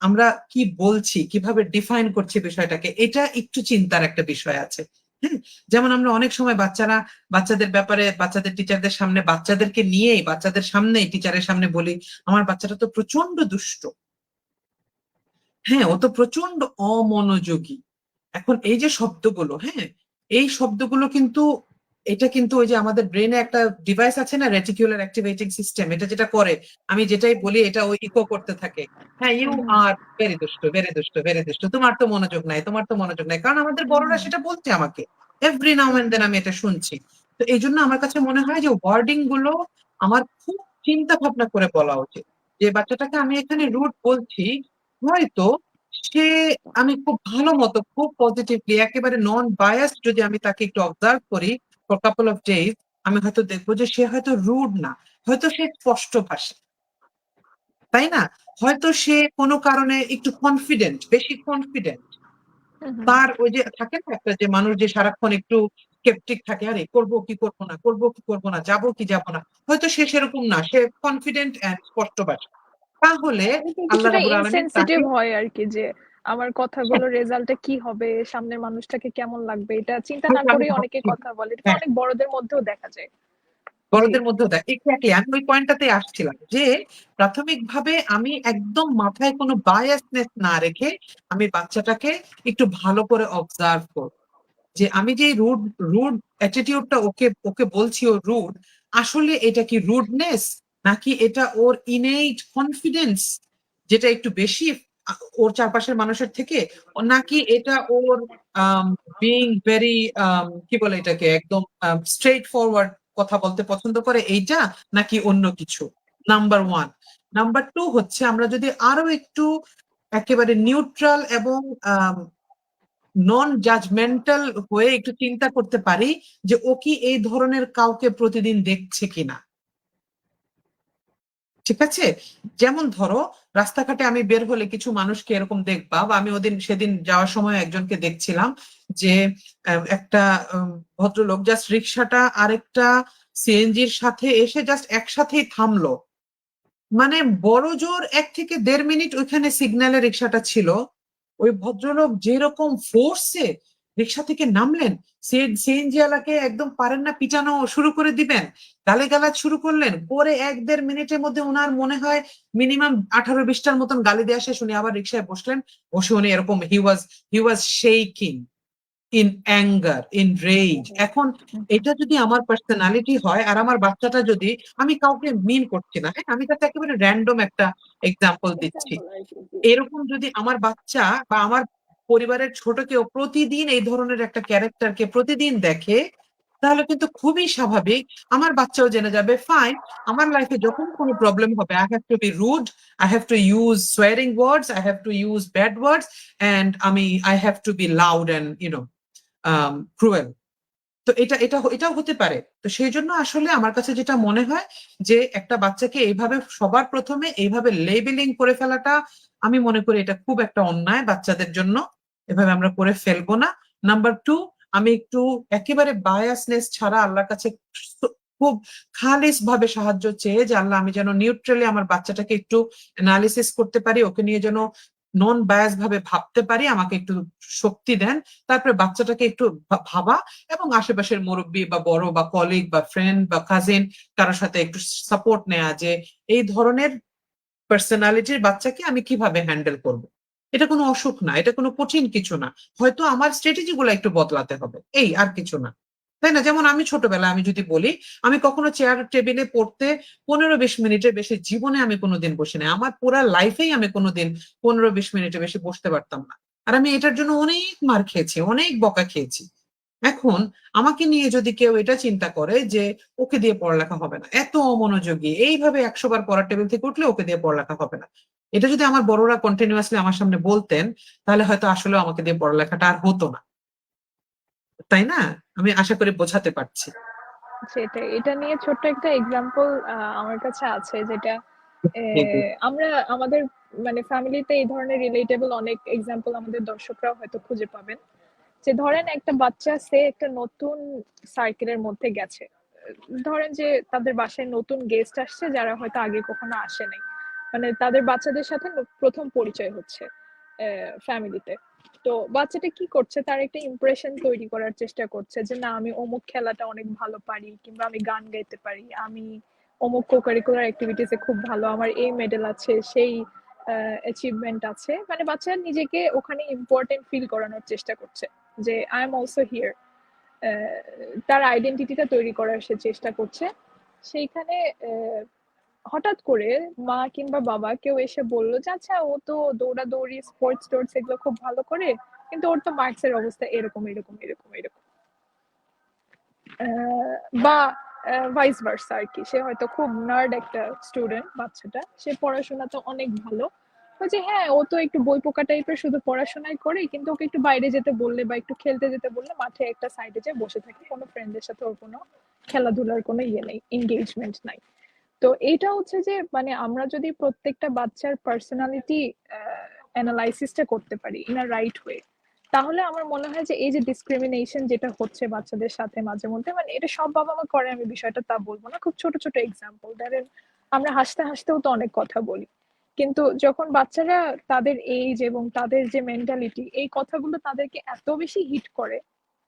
আমরা কি বলছি, কিভাবে ডিফাইন করছি বিষয়টাকে, এটা একটু চিন্তার একটা বিষয় আছে। হ্যাঁ, যেমন আমরা অনেক সময় বাচ্চাদের ব্যাপারে, বাচ্চাদের টিচারদের সামনে, বাচ্চাদেরকে নিয়েই বাচ্চাদের সামনেই টিচারের সামনে বলি, আমার বাচ্চাটা তো প্রচন্ড দুষ্ট, হ্যাঁ ও তো প্রচন্ড অমনোযোগী। এখন এই যে শব্দগুলো, হ্যাঁ এই শব্দগুলো কিন্তু, এটা কিন্তু ওই যে আমাদের ব্রেনে একটা ডিভাইস আছে না, রেটিকুলার অ্যাক্টিভেটিং সিস্টেম, এটা যেটা করে, আমি যেটাই বলি এটা ওই ইকো করতে থাকে। হ্যাঁ, ইউ
হুম
আর ভেরি দুষ্ট, ভেরি দুষ্ট, ভেরি দুষ্ট, তোমার তো মনোযোগ নাই, তোমার তো মনোযোগ নাই, কারণ আমাদের বড়রা
হুম
সেটা বলছে আমাকে, এভরি নাও এন্ড দেন আমি এটা শুনছি। তো এই জন্য আমার কাছে মনে হয় যে ওয়ার্ডিং গুলো আমার খুব চিন্তা ভাবনা করে বলা উচিত। যে বাচ্চাটাকে আমি এখানে রুট বলছি, হয়তো সে, আমি খুব ভালো মতো, খুব পজিটিভলি, একেবারে নন বায়াস যদি আমি তাকে একটু অবজার্ভ করি ফর কাপল অফ ডেজ, আমি হয়তো দেখবো যে সে হয়তো রুড না, হয়তো সে স্পষ্ট ভাষা, তাই না, হয়তো সে কোনো কারণে একটু কনফিডেন্ট, বেশি কনফিডেন্ট।
হুম হুম
তার ওই যে থাকে না একটা, যে মানুষ যে সারাক্ষণ একটু স্কেপটিক থাকে, আরে করবো কি করবো না, করবো কি করবো না, যাবো কি যাবো না, হয়তো সে সেরকম না, সে কনফিডেন্ট এন্ড স্পষ্ট ভাষা। তাহলে
কিন্তু
আল্লাহ
কিছুটা
রাবুল আলমিন
ইনসেনসিটিভ
তাকে,
হয় আর কি, যে আমার কথাগুলো রেজাল্টে কি হবে, সামনের মানুষটাকে কেমন লাগবে, এটা চিন্তা না
হয়তো আমি
করেই অনেকে
ভাবছি,
কথা বলে। এটা তো
হ্যাঁ
অনেক বড়দের মধ্যেও দেখা যায়। জি।
বড়দের মধ্যেও দেয়, এক্স্যাক্টলি আমি ওই পয়েন্টটাতে আসছিলাম, যে প্রাথমিকভাবে আমি একদম মাথায় কোনো বায়াসনেস না রেখে আমি বাচ্চাটাকে একটু ভালো করে অবজার্ভ করব, যে আমি যে রুড রুড অ্যাটিটিউডটা ওকে ওকে বলছি ও রুড, আসলে এটা কি রুডনেস, নাকি এটা ওর ইনেট কনফিডেন্স যেটা একটু বেশি ওর চারপাশের মানুষের থেকে, নাকি এটা ওর বিং ভেরি, কি বলে এটাকে, একদম স্ট্রেট ফরওয়ার্ড কথা বলতে পছন্দ করে এইটা, নাকি অন্য কিছু। Number one. নাম্বার টু হচ্ছে, আমরা যদি আরো একটু একেবারে নিউট্রাল এবং নন জাজমেন্টাল হয়ে একটু চিন্তা করতে পারি, যে ও কি এই ধরনের কাউকে প্রতিদিন দেখছে কিনা। ঠিক আছে, যেমন ধরো রাস্তাঘাটে আমি বের হলে কিছু মানুষকে এরকম দেখবা, বা আমি সেদিন যাওয়ার সময় একজনকে দেখছিলাম, যে একটা ভদ্রলোক জাস্ট রিক্সাটা আরেকটা সিএনজির সাথে এসে জাস্ট একসাথেই থামলো, মানে বড় জোর 1 থেকে 1.5 মিনিট ওইখানে সিগন্যালে রিক্সাটা ছিল, ওই ভদ্রলোক যেরকম ফোর্সে রিক্সা থেকে নামলেন, সিএনজি ওয়ালাকে একদম পারেন না পিটানো শুরু করে দিবেন, গালিগালাজ শুরু করলেন, পরে 1-1.5 মিনিটের মধ্যে ওনার মনে হয় মিনিমাম 18-20টার মতন গালি দেওয়া শেষ, উনি আবার রিক্সায় বসলেন, বসে উনি এরকম he was shaking in anger, in rage. এখন এটা যদি আমার পার্সোনালিটি হয় আর আমার বাচ্চাটা যদি, আমি কাউকে মিন করছি না, হ্যাঁ, আমি তাকে একেবারে র্যান্ডম একটা এক্সাম্পল দিচ্ছি,
এক্সাম্পল আর কি, জি।
এরকম যদি আমার বাচ্চা বা আমার পরিবারের ছোট কেউ প্রতিদিন এই ধরনের একটা ক্যারেক্টারকে প্রতিদিন দেখে, তাহলে কিন্তু খুবই স্বাভাবিক আমার বাচ্চাও জেনে যাবে, ফাইন, আমার লাইফে যখন কোনো প্রবলেম হবে, I have to be rude, I have to use swearing words, I have to use bad words, and I have to be loud and cruel. তো এটাও হতে পারে। তো সেই জন্য আসলে আমার কাছে যেটা মনে হয় যে একটা বাচ্চাকে এইভাবে সবার প্রথমে এইভাবে লেবেলিং করে ফেলাটা, আমি মনে করি এটা খুব একটা অন্যায় বাচ্চাদের জন্য, এভাবে আমরা করে ফেলবো না। নাম্বার টু, আমি একটু একেবারে বায়াসনেস ছাড়া আল্লাহর কাছে খুব খালিস ভাবে সাহায্য চেয়ে যে আল্লাহ, আমি যেন নিউট্রালি আমার বাচ্চাটাকে একটু অ্যানালিসিস করতে পারি, ওকে নিয়ে যেন নন বায়াস ভাবে ভাবতে পারি, আমাকে একটু শক্তি দেন। তারপরে বাচ্চাটাকে একটু ভাবা এবং আশেপাশের মুরব্বী বা বড় বা কলিগ বা ফ্রেন্ড বা কাজিন কারোর সাথে একটু সাপোর্ট নেওয়া, যে এই ধরনের পার্সোনালিটির বাচ্চাকে আমি কিভাবে হ্যান্ডেল করব। এটা কোনো অসুখ না, এটা কোনো কঠিন কিছু না, হয়তো আমার স্ট্র্যাটেজি গুলো একটু বদলাতে হবে, এই আর কিছু না, তাই না? যেমন আমি ছোটবেলায় আমি যদি বলি, আমি কখনো চেয়ার টেবিলে পড়তে 15-20 মিনিটের বেশি জীবনে আমি কোনোদিন বসি না, আমার পুরা লাইফেই আমি কোনোদিন 15-20 মিনিটের বেশি বসতে পারতাম না, আর আমি এটার জন্য অনেক মার খেয়েছি, অনেক বকা খেয়েছি। এখন আমাকে নিয়ে যদি কেউ এটা চিন্তা করে যে ওকে দিয়ে পড়ালেখা হবে না, এত অমনোযোগী, এইভাবে 100 বার পড়ার টেবিল থেকে উঠলে ওকে দিয়ে পড়ালেখা হবে না, এটা যদি আমার বড়রা কন্টিনিউয়াসলি আমার সামনে বলতেন, তাহলে হয়তো আসলে আমাকে দিয়ে পড়ালেখাটা আর হতো না, তাই না? আমি আশা করি বোঝাতে পারছি।
সেটাই, এটা নিয়ে ছোট্ট একটা এক্সাম্পল আমার কাছে আছে, যেটা
জি, জি।
আমরা আমাদের মানে ফ্যামিলিতে এই ধরনের রিলেটেবল অনেক এক্সাম্পল আমাদের দর্শকরাও হয়তো খুঁজে পাবেন। যে ধরেন একটা বাচ্চা, সে একটা নতুন সার্কেলের মধ্যে গেছে, ধরেন যে তাদের বাসায় নতুন গেস্ট আসছে যারা হয়তো আগে কখনো আসে নাই, মানে তাদের বাচ্চাদের সাথে প্রথম পরিচয় হচ্ছে ফ্যামিলিতে। তো বাচ্চাটা কি করছে, তার একটা ইমপ্রেশন তৈরি করার চেষ্টা করছে যে না, আমি অমুক খেলাটা অনেক ভালো পারি, কিংবা আমি গান গাইতে পারি, আমি অমুক কোকারিকুলার অ্যাক্টিভিটিসে খুব ভালো, আমার এই মেডেল আছে, সেই অ্যাচিভমেন্ট আছে, মানে বাচ্চা নিজেকে ওখানে ইম্পর্টেন্ট ফিল করানোর চেষ্টা করছে যে আই এম অলসো হিয়ার। তার আইডেন্টিটিটা তৈরি করার সে চেষ্টা করছে। সেইখানে হঠাৎ করে মা কিংবা বাবা কেউ এসে বলল যে আচ্ছা, ও তো দৌড়াদৌড়ি, স্পোর্টস টোর্টস এগুলো খুব ভালো করে, কিন্তু ওর তো মার্কসের অবস্থা এরকম এরকম এরকম এরকম। বা ভাইস ভার্সা আর কি, সে হয়তো খুব নার্ড একটা স্টুডেন্ট, বাচ্চাটা সে পড়াশোনাতে অনেক ভালো, ওই যে হ্যাঁ, ও তো একটু বই পোকা টাইপের, শুধু পড়াশোনাই করে, কিন্তু ওকে একটু বাইরে যেতে বললে বা একটু খেলতে যেতে বললে মাঠে একটা সাইডে যে বসে থাকে, কোনো ফ্রেন্ডের সাথে ওর কোনো খেলাধুলার কোনো ইয়ে নেই, এনগেজমেন্ট নাই। তো এইটা হচ্ছে যে মানে আমরা যদি প্রত্যেকটা বাচ্চার পার্সোনালিটি অ্যানালাইসিসটা করতে পারি ইন আ রাইট ওয়ে, তাহলে আমার মনে হয় যে এই যে ডিসক্রিমিনেশন যেটা হচ্ছে বাচ্চাদের সাথে মাঝে মধ্যে, মানে এটা সব বাবা মা করে, আমি বিষয়টা তা বলবো না, খুব ছোট ছোট এক্সাম্পল ধরেন, আমরা হাসতে হাসতেও তো অনেক কথা বলি, কিন্তু যখন বাচ্চারা তাদের এইজ এবং তাদের যে মেন্টালিটি, এই কথাগুলো তাদেরকে এত বেশি হিট করে,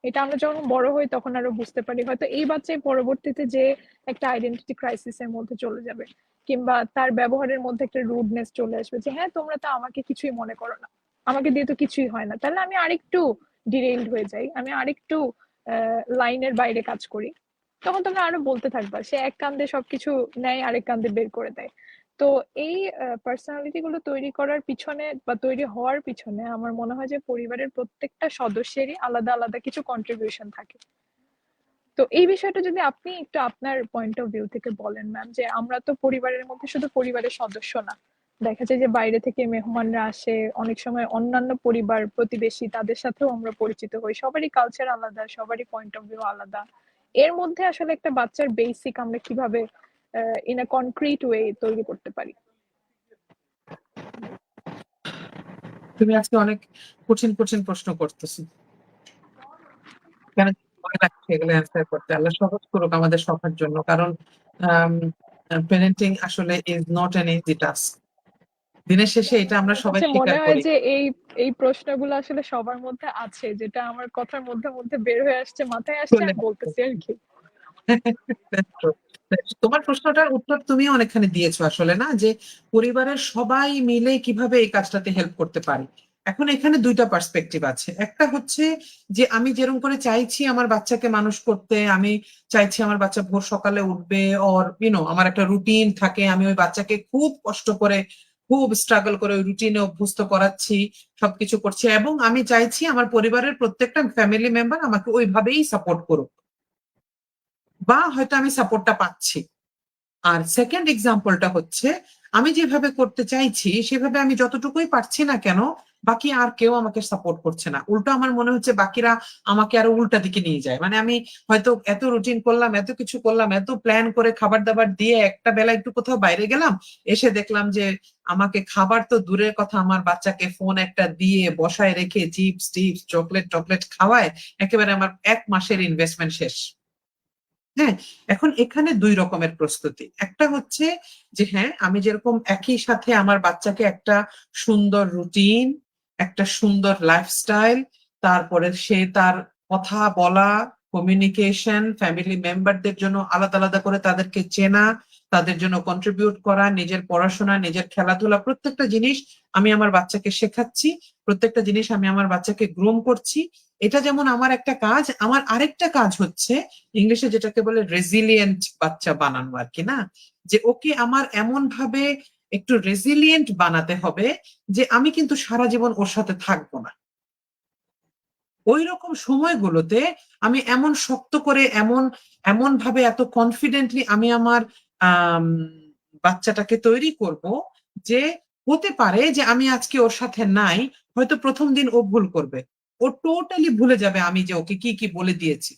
এটা আমরা যখন বড় হই তখন আরো বুঝতে পারি, হয়তো এই বাচ্চাই পরবর্তীতে যে একটা আইডেন্টিটি ক্রাইসিসের মধ্যে চলে যাবে, কিংবা তার ব্যবহারের মধ্যে একটা রুডনেস চলে আসবে যে হ্যাঁ, তোমরা তো আমাকে কিছুই মনে করো না, আমাকে দিয়ে তো কিছুই হয় না, তাহলে আমি আরেকটু ডিরেইলড হয়ে যাই, আমি আরেকটু লাইনের বাইরে কাজ করি, তখন তোমরা আরো বলতে থাকবা, সে এক কান্দে সবকিছু নেয়, আরেক কান্দে বের করে দেয়। তো এই পার্সোনালিটি গুলো তৈরি করার পিছনে বা তৈরি হওয়ার পিছনে আমার মনে হয় যে পরিবারের প্রত্যেকটা সদস্যেরই আলাদা আলাদা কিছু কন্ট্রিবিউশন থাকে। তো এই বিষয়টা যদি আপনি একটু আপনার পয়েন্ট অফ ভিউ থেকে বলেন ম্যাম, যে আমরা তো পরিবারের মধ্যে শুধু পরিবারের সদস্য না, দেখা যায় যে বাইরে থেকে মেহমানরা আসে, অনেক সময় অন্যান্য পরিবার প্রতিবেশী তাদের সাথেও আমরা পরিচিত হই, সবারই কালচার আলাদা, সবারই পয়েন্ট অফ ভিউ আলাদা। এর মধ্যে আসলে একটা বাচ্চার বেসিক আমরা কিভাবে ইন আ কনক্রিট ওয়ে তৈরি করতে পারি?
তুমি আজকে অনেক কঠিন কঠিন প্রশ্ন করতেছো, কেন ভয় লাগছে এগুলো অ্যান্সার করতে? আল্লাহ সহজ করুক আমাদের সবার জন্য, কারণ প্যারেন্টিং আসলে is not an easy task. দিনের শেষে এটা আমরা
আমার
সবাই
কাছে মনে
স্বীকার
হয়
করি।
যে এই প্রশ্নগুলো আসলে সবার মধ্যে আছে, যেটা আমার কথার মধ্যে মধ্যে বের হয়ে আসছে, মাথায় আসছে,
চলে
আমি
আসছে।
বলতেছি আর কি।
That's true. তোমার প্রশ্নটার উত্তর তুমি অনেকখানি দিয়েছো আসলে, না যে পরিবারের সবাই মিলে কিভাবে এই কাজটাতে হেল্প করতে পারি। এখন এখানে দুইটা পার্সপেক্টিভ আছে। একটা হচ্ছে যে আমি যেরকম করে চাইছি আমার বাচ্চাকে মানুষ করতে, আমি চাইছি আমার বাচ্চা ভোর সকালে উঠবে, অর আমার একটা রুটিন থাকে, আমি ওই বাচ্চাকে খুব কষ্ট করে খুব স্ট্রাগল করে ওই রুটিনে অভ্যস্ত করাচ্ছি, সবকিছু করছি, এবং আমি চাইছি আমার পরিবারের প্রত্যেকটা ফ্যামিলি মেম্বার আমাকে ওইভাবেই সাপোর্ট করুক, বা হয়তো আমি সাপোর্টটা পাচ্ছি। আর সেকেন্ড এক্সাম্পলটা হচ্ছে আমি যেভাবে করতে চাইছি সেভাবে আমি যতটুকুই পারছি না কেন, বাকি আর কেউ আমাকে সাপোর্ট করছে না। উল্টো আমার মনে হচ্ছে বাকিরা আমাকে আরো উল্টা দিকে নিয়ে যায়। মানে আমি হয়তো এত রুটিন করলাম, এত কিছু করলাম, এত প্ল্যান করে খাবার দাবার দিয়ে একটা বেলা একটু কোথাও বাইরে গেলাম, এসে দেখলাম যে আমাকে খাবার তো দূরের কথা, আমার বাচ্চাকে ফোন একটা দিয়ে বসায় রেখে চিপস টিপস চকলেট টকলেট খাওয়ায় একেবারে আমার 1 মাসের ইনভেস্টমেন্ট শেষ। হ্যাঁ, এখন এখানে দুই রকমের প্রস্তুতি। একটা হচ্ছে যে হ্যাঁ, আমি যেরকম একই সাথে আমার বাচ্চাকে একটা সুন্দর রুটিন, একটা সুন্দর লাইফস্টাইল, তারপরে সে তার কথা বলা, কমিউনিকেশন, ফ্যামিলি মেম্বারদের জন্য আলাদা আলাদা করে তাদেরকে চেনা, তাদের জন্য কন্ট্রিবিউট করা, নিজের পড়াশোনা, নিজের খেলাধুলা, প্রত্যেকটা জিনিস আমি আমার বাচ্চাকে শেখাচ্ছি, প্রত্যেকটা জিনিস আমি আমার বাচ্চাকে গ্রুম করছি। এটা যেমন আমার একটা কাজ, আমার আরেকটা কাজ হচ্ছে ইংলিশে যেটাকে বলে রেজিলিয়েন্ট বাচ্চা বানানো আর কি, না যে ওকে আমার এমন ভাবে একটু রেজিলিয়েন্ট বানাতে হবে যে আমি কিন্তু সারা জীবন ওর সাথে থাকবো না। ওই রকম সময়গুলোতে আমি এমন শক্ত করে এমন এমন ভাবে এত কনফিডেন্টলি আমি আমার আম, বাচ্চাটাকে তৈরি করব যে হতে পারে যে আমি আজকে ওর সাথে নাই, হয়তো প্রথম দিন ও ভুল করবে, ও টোটালি ভুলে যাবে আমি যে ওকে কি কি বলে দিয়েছি।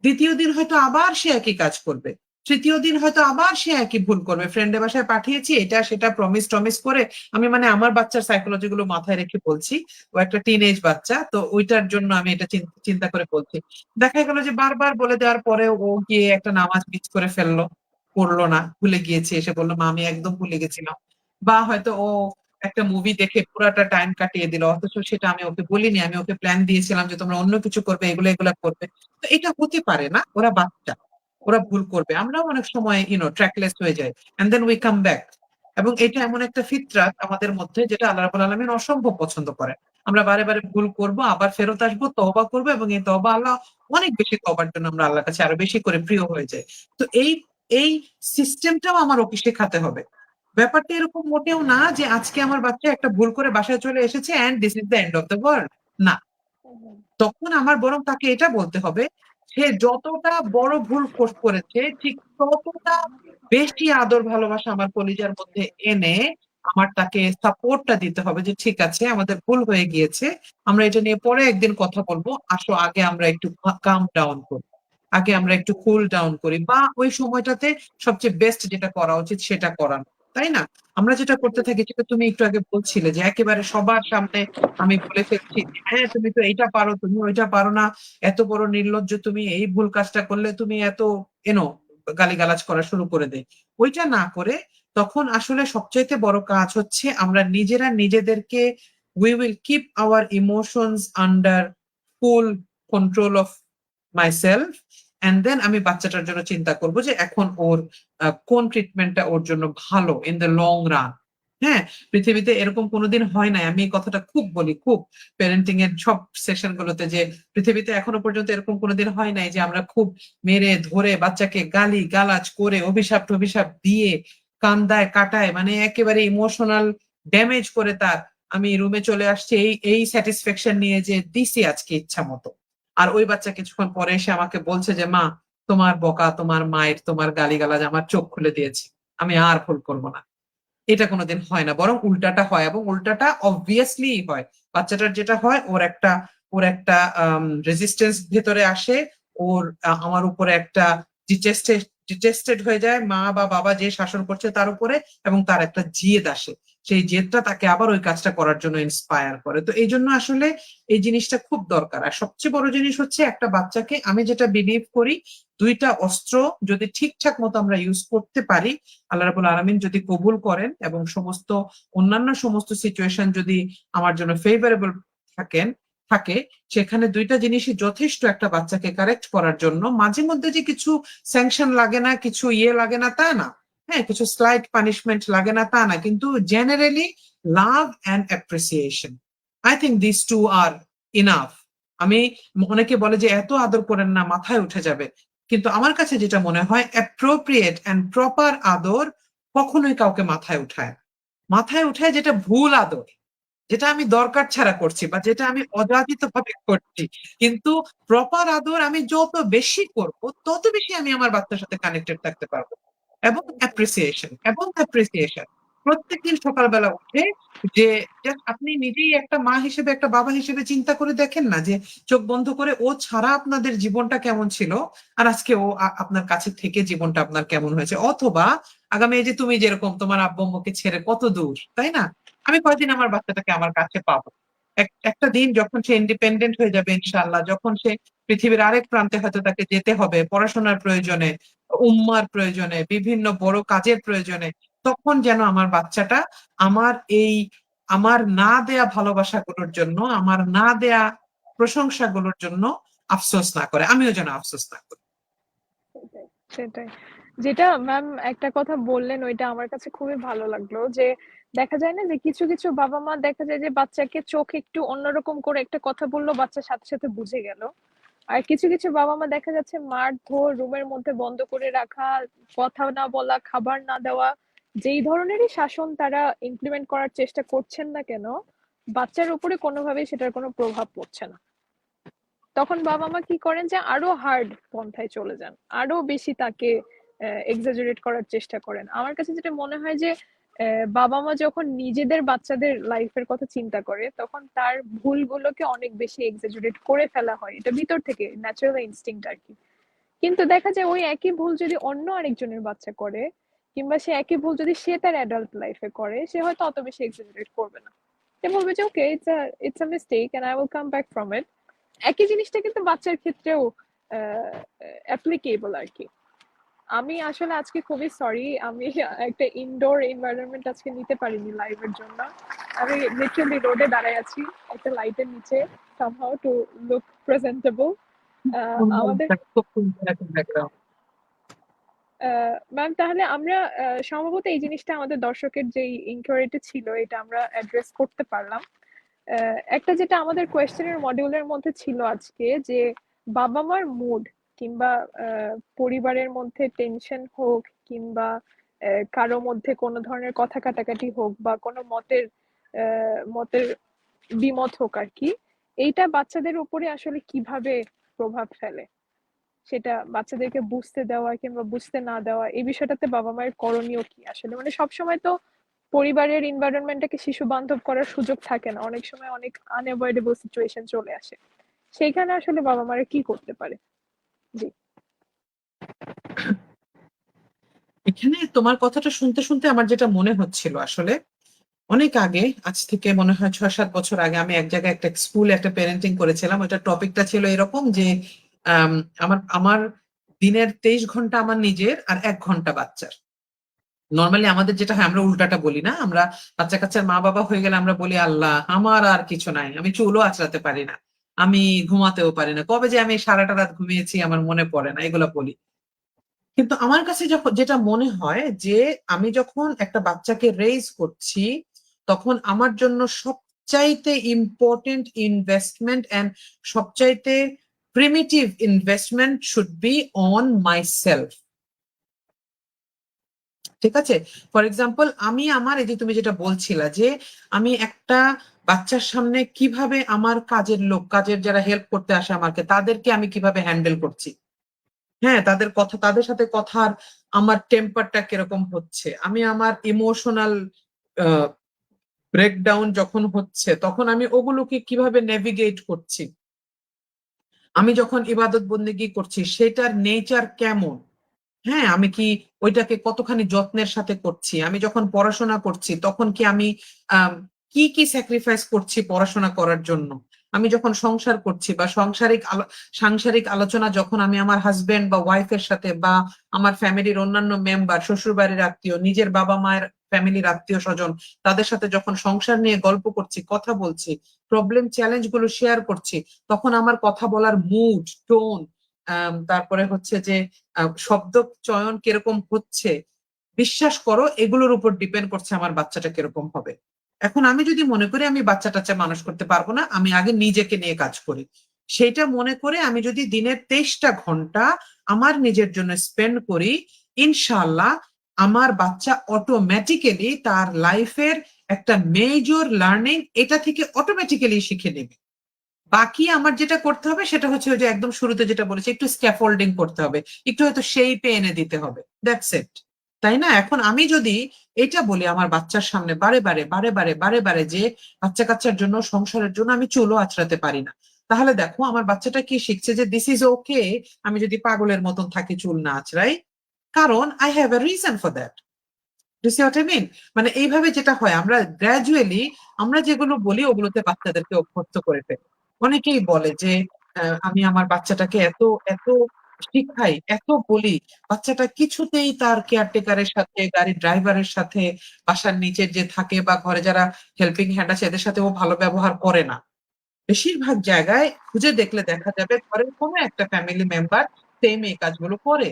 দ্বিতীয় দিন হয়তো আবার সে একই কাজ করবে, তৃতীয় দিন হয়তো আবার সে একই ভুল করবে, ফ্রেন্ডের বাসায় পাঠিয়েছি এটা সেটা প্রমিস টমিস করে। আমি মানে আমার বাচ্চার সাইকোলজি গুলো মাথায় রেখে বলছি, ও একটা টিনেজ বাচ্চা, তো ওইটার জন্য আমি এটা চিন্তা করে বলছি। দেখা গেল যে বারবার বলে দেওয়ার পরে ও গিয়ে একটা নামাজ মিস করে ফেললো, পড়লো না, ভুলে গিয়েছে, এসে বললো মা আমি একদম ভুলে গেছিলাম। বা হয়তো ও একটা মুভি দেখে পুরাটা টাইম কাটিয়ে দিল, অথচ সেটা আমি ওকে বলিনি, আমি ওকে প্ল্যান দিয়েছিলাম যে তোমরা অন্য কিছু করবে, এগুলো এগুলা করবে। তো এটা হতে পারে না, ওরা বাচ্চা, ওরা ভুল করবে, আমরাও অনেক সময় ট্র্যাকলেস হয়ে যাই, and then we come back. এবং এটা এমন একটা ফিতরাত আমাদের মধ্যে যেটা আল্লাহ রাব্বুল আলামিন অসম্ভব পছন্দ করে। আমরা বারে বারে ভুল করব, আবার ফেরত আসবো, তওবা করবো, এবং এই তওবা আল্লাহ অনেক বেশি, তওবার জন্য আমরা আল্লাহর কাছে আরো বেশি করে প্রিয় হয়ে যাই। তো এই সিস্টেমটাও আমার ওকে শেখাতে হবে। ব্যাপারটা এরকম মোটেও না যে আজকে আমার বাচ্চা একটা ভুল করে বাসায় চলে এসেছে and this is the end of the world. না, তখন আমার বরং তাকে এটা বলতে হবে, সে যতটা বড় ভুল করেছে ঠিক ততটা বেশি আদর ভালোবাসা আমার কলিজার মধ্যে এনে আমার তাকে সাপোর্টটা দিতে হবে যে ঠিক আছে আমাদের ভুল হয়ে গিয়েছে, আমরা এটা নিয়ে পরে একদিন কথা বলবো, আসো আগে আমরা একটু কাম ডাউন করি, আগে আমরা একটু কুল ডাউন করি, বা ওই সময়টাতে সবচেয়ে বেস্ট যেটা করা উচিত সেটা করানো, তাই না? আমরা যেটা করতে থাকি, যেটা তুমি একটু আগে বলছিলে যে একেবারে সবার সামনে আমি বলে ফেলছি যে, হ্যাঁ তুমি তো এইটা পারো, তুমি ওইটা পারো না, এত বড় নির্লজ্জ তুমি, এই ভুল কাজটা করলে তুমি এত এনো গালিগালাজ করা শুরু করে দেয়। ওইটা না করে তখন আসলে সবচাইতে বড় কাজ হচ্ছে আমরা নিজেরা নিজেদেরকে, we will keep our emotions under full control of myself, and then আমি বাচ্চাটার জন্য চিন্তা করব যে এখন ওর কোন ট্রিটমেন্টটা ওর জন্য ভালো ইন দ্য লং রান। হ্যাঁ, পৃথিবীতে এরকম কোনোদিন হয় নাই, আমি এই কথাটা খুব বলি, খুব প্যারেন্টিং এর সব সেশন গুলোতে, যে পৃথিবীতে এখনো পর্যন্ত এরকম কোনোদিন হয় নাই যে আমরা খুব মেরে ধরে বাচ্চাকে গালি গালাজ করে অভিশাপ টভিশাপ দিয়ে কান্দায় কাটায় মানে একেবারে ইমোশনাল ড্যামেজ করে তার আমি রুমে চলে আসছি এই এই স্যাটিসফ্যাকশন নিয়ে যে দিছি আজকে ইচ্ছা মতো। আর ওই বাচ্চা কিছুক্ষণ পরে এসে আমাকে বলছে যে মা, তোমার বকা, তোমার মায়ের, তোমার গালিগালাজ আমার চোখ খুলে দিয়েছে, আমি আর ভুল করবো না। এটা কোনোদিন হয় না, বরং উল্টাটা হয়, এবং উল্টাটা অবভিয়াসলি হয়। বাচ্চাটার যেটা হয়, ওর একটা রেজিস্টেন্স ভেতরে আসে, ওর আমার উপরে একটা টেস্টেড হয়ে যায়, মা বা বাবা যে শাসন করছে তার উপরে, এবং তার একটা জেদ আসে, সেই জেদটা তাকে আবার ওই কাজটা করার জন্য ইন্সপায়ার করে। তো এই জন্য আসলে এই জিনিসটা খুব দরকার। আর সবচেয়ে বড় জিনিস হচ্ছে একটা বাচ্চাকে, আমি যেটা বিলিভ করি, দুইটা অস্ত্র যদি ঠিকঠাক মতো আমরা ইউজ করতে পারি, আল্লাহ রাব্বুল আলামিন যদি কবুল করেন এবং সমস্ত অন্যান্য সমস্ত সিচুয়েশন যদি আমার জন্য ফেভারেবল থাকে, সেখানে দুইটা জিনিসই যথেষ্ট একটা বাচ্চাকে কারেক্ট করার জন্য। মাঝে মধ্যে যে কিছু স্যাংশন লাগে না, কিছু লাগে না তা না, হ্যাঁ, কিছু স্লাইট পানিশমেন্ট লাগে না তা না, কিন্তু generally love and appreciation, I think this two are enough. আমি, অনেকে বলে যে এত আদর করেন না, মাথায় উঠে যাবে, কিন্তু আমার কাছে যেটা মনে হয়, অ্যাপ্রোপ্রিয়েট অ্যান্ড প্রপার আদর কখনোই কাউকে মাথায় উঠায় না। মাথায় উঠায় যেটা ভুল আদর, যেটা আমি দরকার ছাড়া করছি বা যেটা আমি অযাচিত ভাবে করছি। কিন্তু প্রপার আদর আমি যত বেশি করব, তত বেশি আমি আমার বাচ্চার সাথে কানেক্টেড থাকতে পারবো। এবং অ্যাপ্রিসিয়েশন প্রত্যেকদিন সকালবেলা উঠে, যে just আপনি নিজেই একটা মা হিসেবে, একটা বাবা হিসেবে চিন্তা করে দেখেন না, যে চোখ বন্ধ করে ও ছাড়া আপনাদের জীবনটা কেমন ছিল, আর আজকে ও আপনার কাছে থেকে জীবনটা আপনার কেমন হয়েছে। অথবা আগামী, এই যে তুমি যেরকম তোমার আব্বু আম্মুকে ছেড়ে কত দূর, তাই না? আমি কয়দিন আমার বাচ্চাটাকে আমার কাছে পাবো? একটা দিন যখন সে ইন্ডিপেন্ডেন্ট হয়ে যাবে ইনশাআল্লাহ, যখন সে পৃথিবীর আরেক প্রান্তে হয়তো তাকে যেতে হবে পড়াশোনার প্রয়োজনে, উম্মার প্রয়োজনে, বিভিন্ন বড় কাজের প্রয়োজনে, তখন যেন আমার বাচ্চাটা আমার এই, আমার না দেয়া ভালোবাসাগুলোর জন্য, আমার না দেয়া প্রশংসাগুলোর জন্য আফসোস না করে, আমিও যেন আফসোস না করি।
সেটাই, সেটাই। যেটা ম্যাম একটা কথা বললেন ওইটা আমার কাছে খুবই ভালো লাগলো যে দেখা যায় না যে কিছু কিছু বাবা মা দেখা যায় যে বাচ্চাকে চোখ একটু অন্যরকম করে একটা কথা বললো, বাচ্চার সাথে সাথে বুঝে গেল। আর কিছু কিছু বাবা মা দেখা যাচ্ছে মারধর, রুমের মধ্যে বন্ধ করে রাখা, কথা না বলা, খাবার না দেওয়া, যেই ধরনেরই শাসন তারা ইমপ্লিমেন্ট করার চেষ্টা করছেন না কেন, বাচ্চার উপরে কোনোভাবেই সেটার কোনো প্রভাব পড়ছে না। তখন বাবা মা কি করেন যে আরো হার্ড পন্থায় চলে যান, আরো বেশি তাকে এক্সাজারেট করার চেষ্টা করেন। আমার কাছে যেটা মনে হয় যে বাবা মা যখন নিজেদের বাচ্চাদের লাইফের কথা চিন্তা করে তখন তার ভুলগুলোকে অনেক বেশি এক্সাজারেট করে ফেলা হয়, এটা ভিতর থেকে ন্যাচারাল ইনস্টিংক্ট আর কি। কিন্তু দেখা যায় ওই একই ভুল যদি অন্য আরেকজনের বাচ্চা করে, কিংবা সে একই ভুল যদি সে তার অ্যাডাল্ট লাইফে করে, সে হয়তো অত বেশি এক্সাজারেট করবে না। সে বলবে যে okay, it's a mistake and I will come back from it. একই জিনিসটা কিন্তু বাচ্চার ক্ষেত্রেও অ্যাপ্লিকেবল আর কি। আমি আসলে আজকে খুবই সরি, আমি একটা ইনডোর এনভায়রনমেন্ট আজকে নিতে পারিনি লাইভের জন্য। আমি লিটারালি রোডে দাঁড়ায় আছি একটা লাইটের নিচে, সামহাউ টু লুক প্রেজেন্টেবল। আমাদের
খুব সুন্দর একটা ব্যাকগ্রাউন্ড।
ম্যাম তাহলে আমরা সম্ভবত এই জিনিসটা আমাদের দর্শকের যেই ইনকোয়ারিটি ছিল এটা আমরা অ্যাড্রেস করতে পারলাম। একটা যেটা আমাদের কোয়েশ্চেনের মডিউলের মধ্যে ছিল আজকে, যে বাবা মার মুড কিংবা পরিবারের মধ্যে টেনশন হোক কিংবা কারো মধ্যে কোনো ধরনের কথা কাটাকাটি হোক বা কোনো মতের দ্বিমত হোক আর কি, এইটা বাচ্চাদের উপরে আসলে কিভাবে প্রভাব ফেলে, সেটা বাচ্চাদেরকে বুঝতে দেওয়া কিংবা বুঝতে না দেওয়া, এই বিষয়টাতে বাবা মায়ের করণীয় কি আসলে? মানে সবসময় তো পরিবারের এনভায়রনমেন্টটাকে শিশু বান্ধব করার সুযোগ থাকে না, অনেক সময় অনেক আনএভয়েডেবল সিচুয়েশন চলে আসে, সেইখানে আসলে বাবা মারা কি করতে পারে? জি।
এখানে তোমার কথাটা শুনতে শুনতে আমার যেটা মনে হচ্ছিল, আসলে অনেক আগে, আজ থেকে মনে হয় 6-7 বছর আগে, আমি এক জায়গায় একটা স্কুলে একটা প্যারেন্টিং করেছিলাম। ওইটা টপিকটা ছিল এরকম যে আম, আমার আমার দিনের 23 ঘন্টা আমার নিজের, আর 1 ঘন্টা বাচ্চার। নর্মালি আমাদের যেটা হয়, আমরা উল্টাটা বলি না, আমরা বাচ্চা কাচ্চার মা বাবা হয়ে গেলে আমরা বলি, আল্লাহ আমার আর কিছু নাই, আমি চুলও আঁচড়াতে পারি না, আমি ঘুমাতেও পারি না, কবে যে আমি সারাটা রাত ঘুমিয়েছি আমার মনে পড়ে না, এগুলো বলি। কিন্তু আমার কাছে যখন যেটা মনে হয়, যে আমি যখন একটা বাচ্চাকে রেইজ করছি, তখন আমার জন্য সবচাইতে ইম্পর্টেন্ট ইনভেস্টমেন্ট অ্যান্ড সবচাইতে primitive investment should be on my self. ঠিক আছে? ফর এক্সাম্পল, আমি আমার, এই যে তুমি যেটা বলছিলা, যে আমি একটা বাচ্চার সামনে কিভাবে আমার কাজের লোক, কাজের যারা হেল্প করতে আসে আমাকে, তাদেরকে আমি কিভাবে হ্যান্ডেল করছি, হ্যাঁ, তাদের কথা, তাদের সাথে কথার আমার টেম্পারটা কিরকম হচ্ছে, আমি আমার ইমোশনাল ব্রেকডাউন যখন হচ্ছে তখন আমি ওগুলোকে কিভাবে নেভিগেট করছি, আমি যখন ইবাদত বন্দেগী করছি সেটার নেচার কেমন, হ্যাঁ, আমি কি ওইটাকে কতখানি যত্নের সাথে করছি? আমি যখন পড়াশোনা করছি তখন কি আমি আম কি, কি স্যাক্রিফাইস করছি পড়াশোনা করার জন্য? আমি যখন সংসার করছি বা সাংসারিক আলোচনা যখন আমি আমার হাসব্যান্ড বা ওয়াইফের সাথে বা আমার ফ্যামিলির অন্যান্য মেম্বার, শ্বশুরবাড়ির আত্মীয়, নিজের বাবা-মায়ের ফ্যামিলির আত্মীয়স্বজন, তাদের সাথে যখন সংসার নিয়ে গল্প করছি, কথা বলছি, প্রবলেম চ্যালেঞ্জ গুলো শেয়ার করছি, তখন আমার কথা বলার মুড, টোন, তারপরে হচ্ছে যে শব্দ চয়ন কিরকম হচ্ছে, বিশ্বাস করো এগুলোর উপর ডিপেন্ড করছে আমার বাচ্চাটা কিরকম হবে। এখন আমি যদি মনে করি আমি বাচ্চা টাচ্চা মানুষ করতে পারবো না, আমি আগে নিজেকে নিয়ে কাজ করি, সেইটা মনে করে আমি যদি দিনের 23টা ঘন্টা আমার নিজের জন্য স্পেন্ড করি, ইনশাআল্লাহ আমার বাচ্চা অটোমেটিক্যালি তার লাইফের একটা মেজর লার্নিং এটা থেকে অটোমেটিক্যালি শিখে নেবে। বাকি আমার যেটা করতে হবে সেটা হচ্ছে ওই যে একদম শুরুতে যেটা বলেছি, একটু স্ক্যাফোল্ডিং করতে হবে, একটু হয়তো শেপে এনে দিতে হবে, দ্যাটস ইট। তাই না? এখন আমি যদি এটা বলি আমার বাচ্চার সামনে বারে বারে বারে বারে বারে বারে যে বাচ্চা কাচ্চার জন্য, সংসারের জন্য আমি চুলও আঁচড়াতে পারি না, তাহলে দেখো আমার বাচ্চাটা কি শিখছে যে দিস ইজ ওকে, আমি যদি পাগলের মতন থাকি চুল না আঁচড়াই, কারণ I have a reason for that. Do see what I mean? মানে এইভাবে যেটা হয়, আমরা গ্র্যাজুয়ালি আমরা যেগুলো বলি ওগুলোতে বাচ্চাদেরকে অভ্যস্ত করে ফেলি। অনেকেই বলে যে আমি আমার বাচ্চাটাকে এত এত শিখাই, এত বলি, বাচ্চাটা কিছুতেই তার কেয়ারটেকারের সাথে, গাড়ির ড্রাইভারের সাথে, বাসার নিচের যে থাকে বা ঘরে যারা হেল্পিং হ্যান্ড আছে এদের সাথে ও ভালো ব্যবহার করে না। বেশিরভাগ জায়গায় খুঁজে দেখলে দেখা যাবে ঘরের কোনো একটা ফ্যামিলি মেম্বার সেম এই কাজগুলো করে।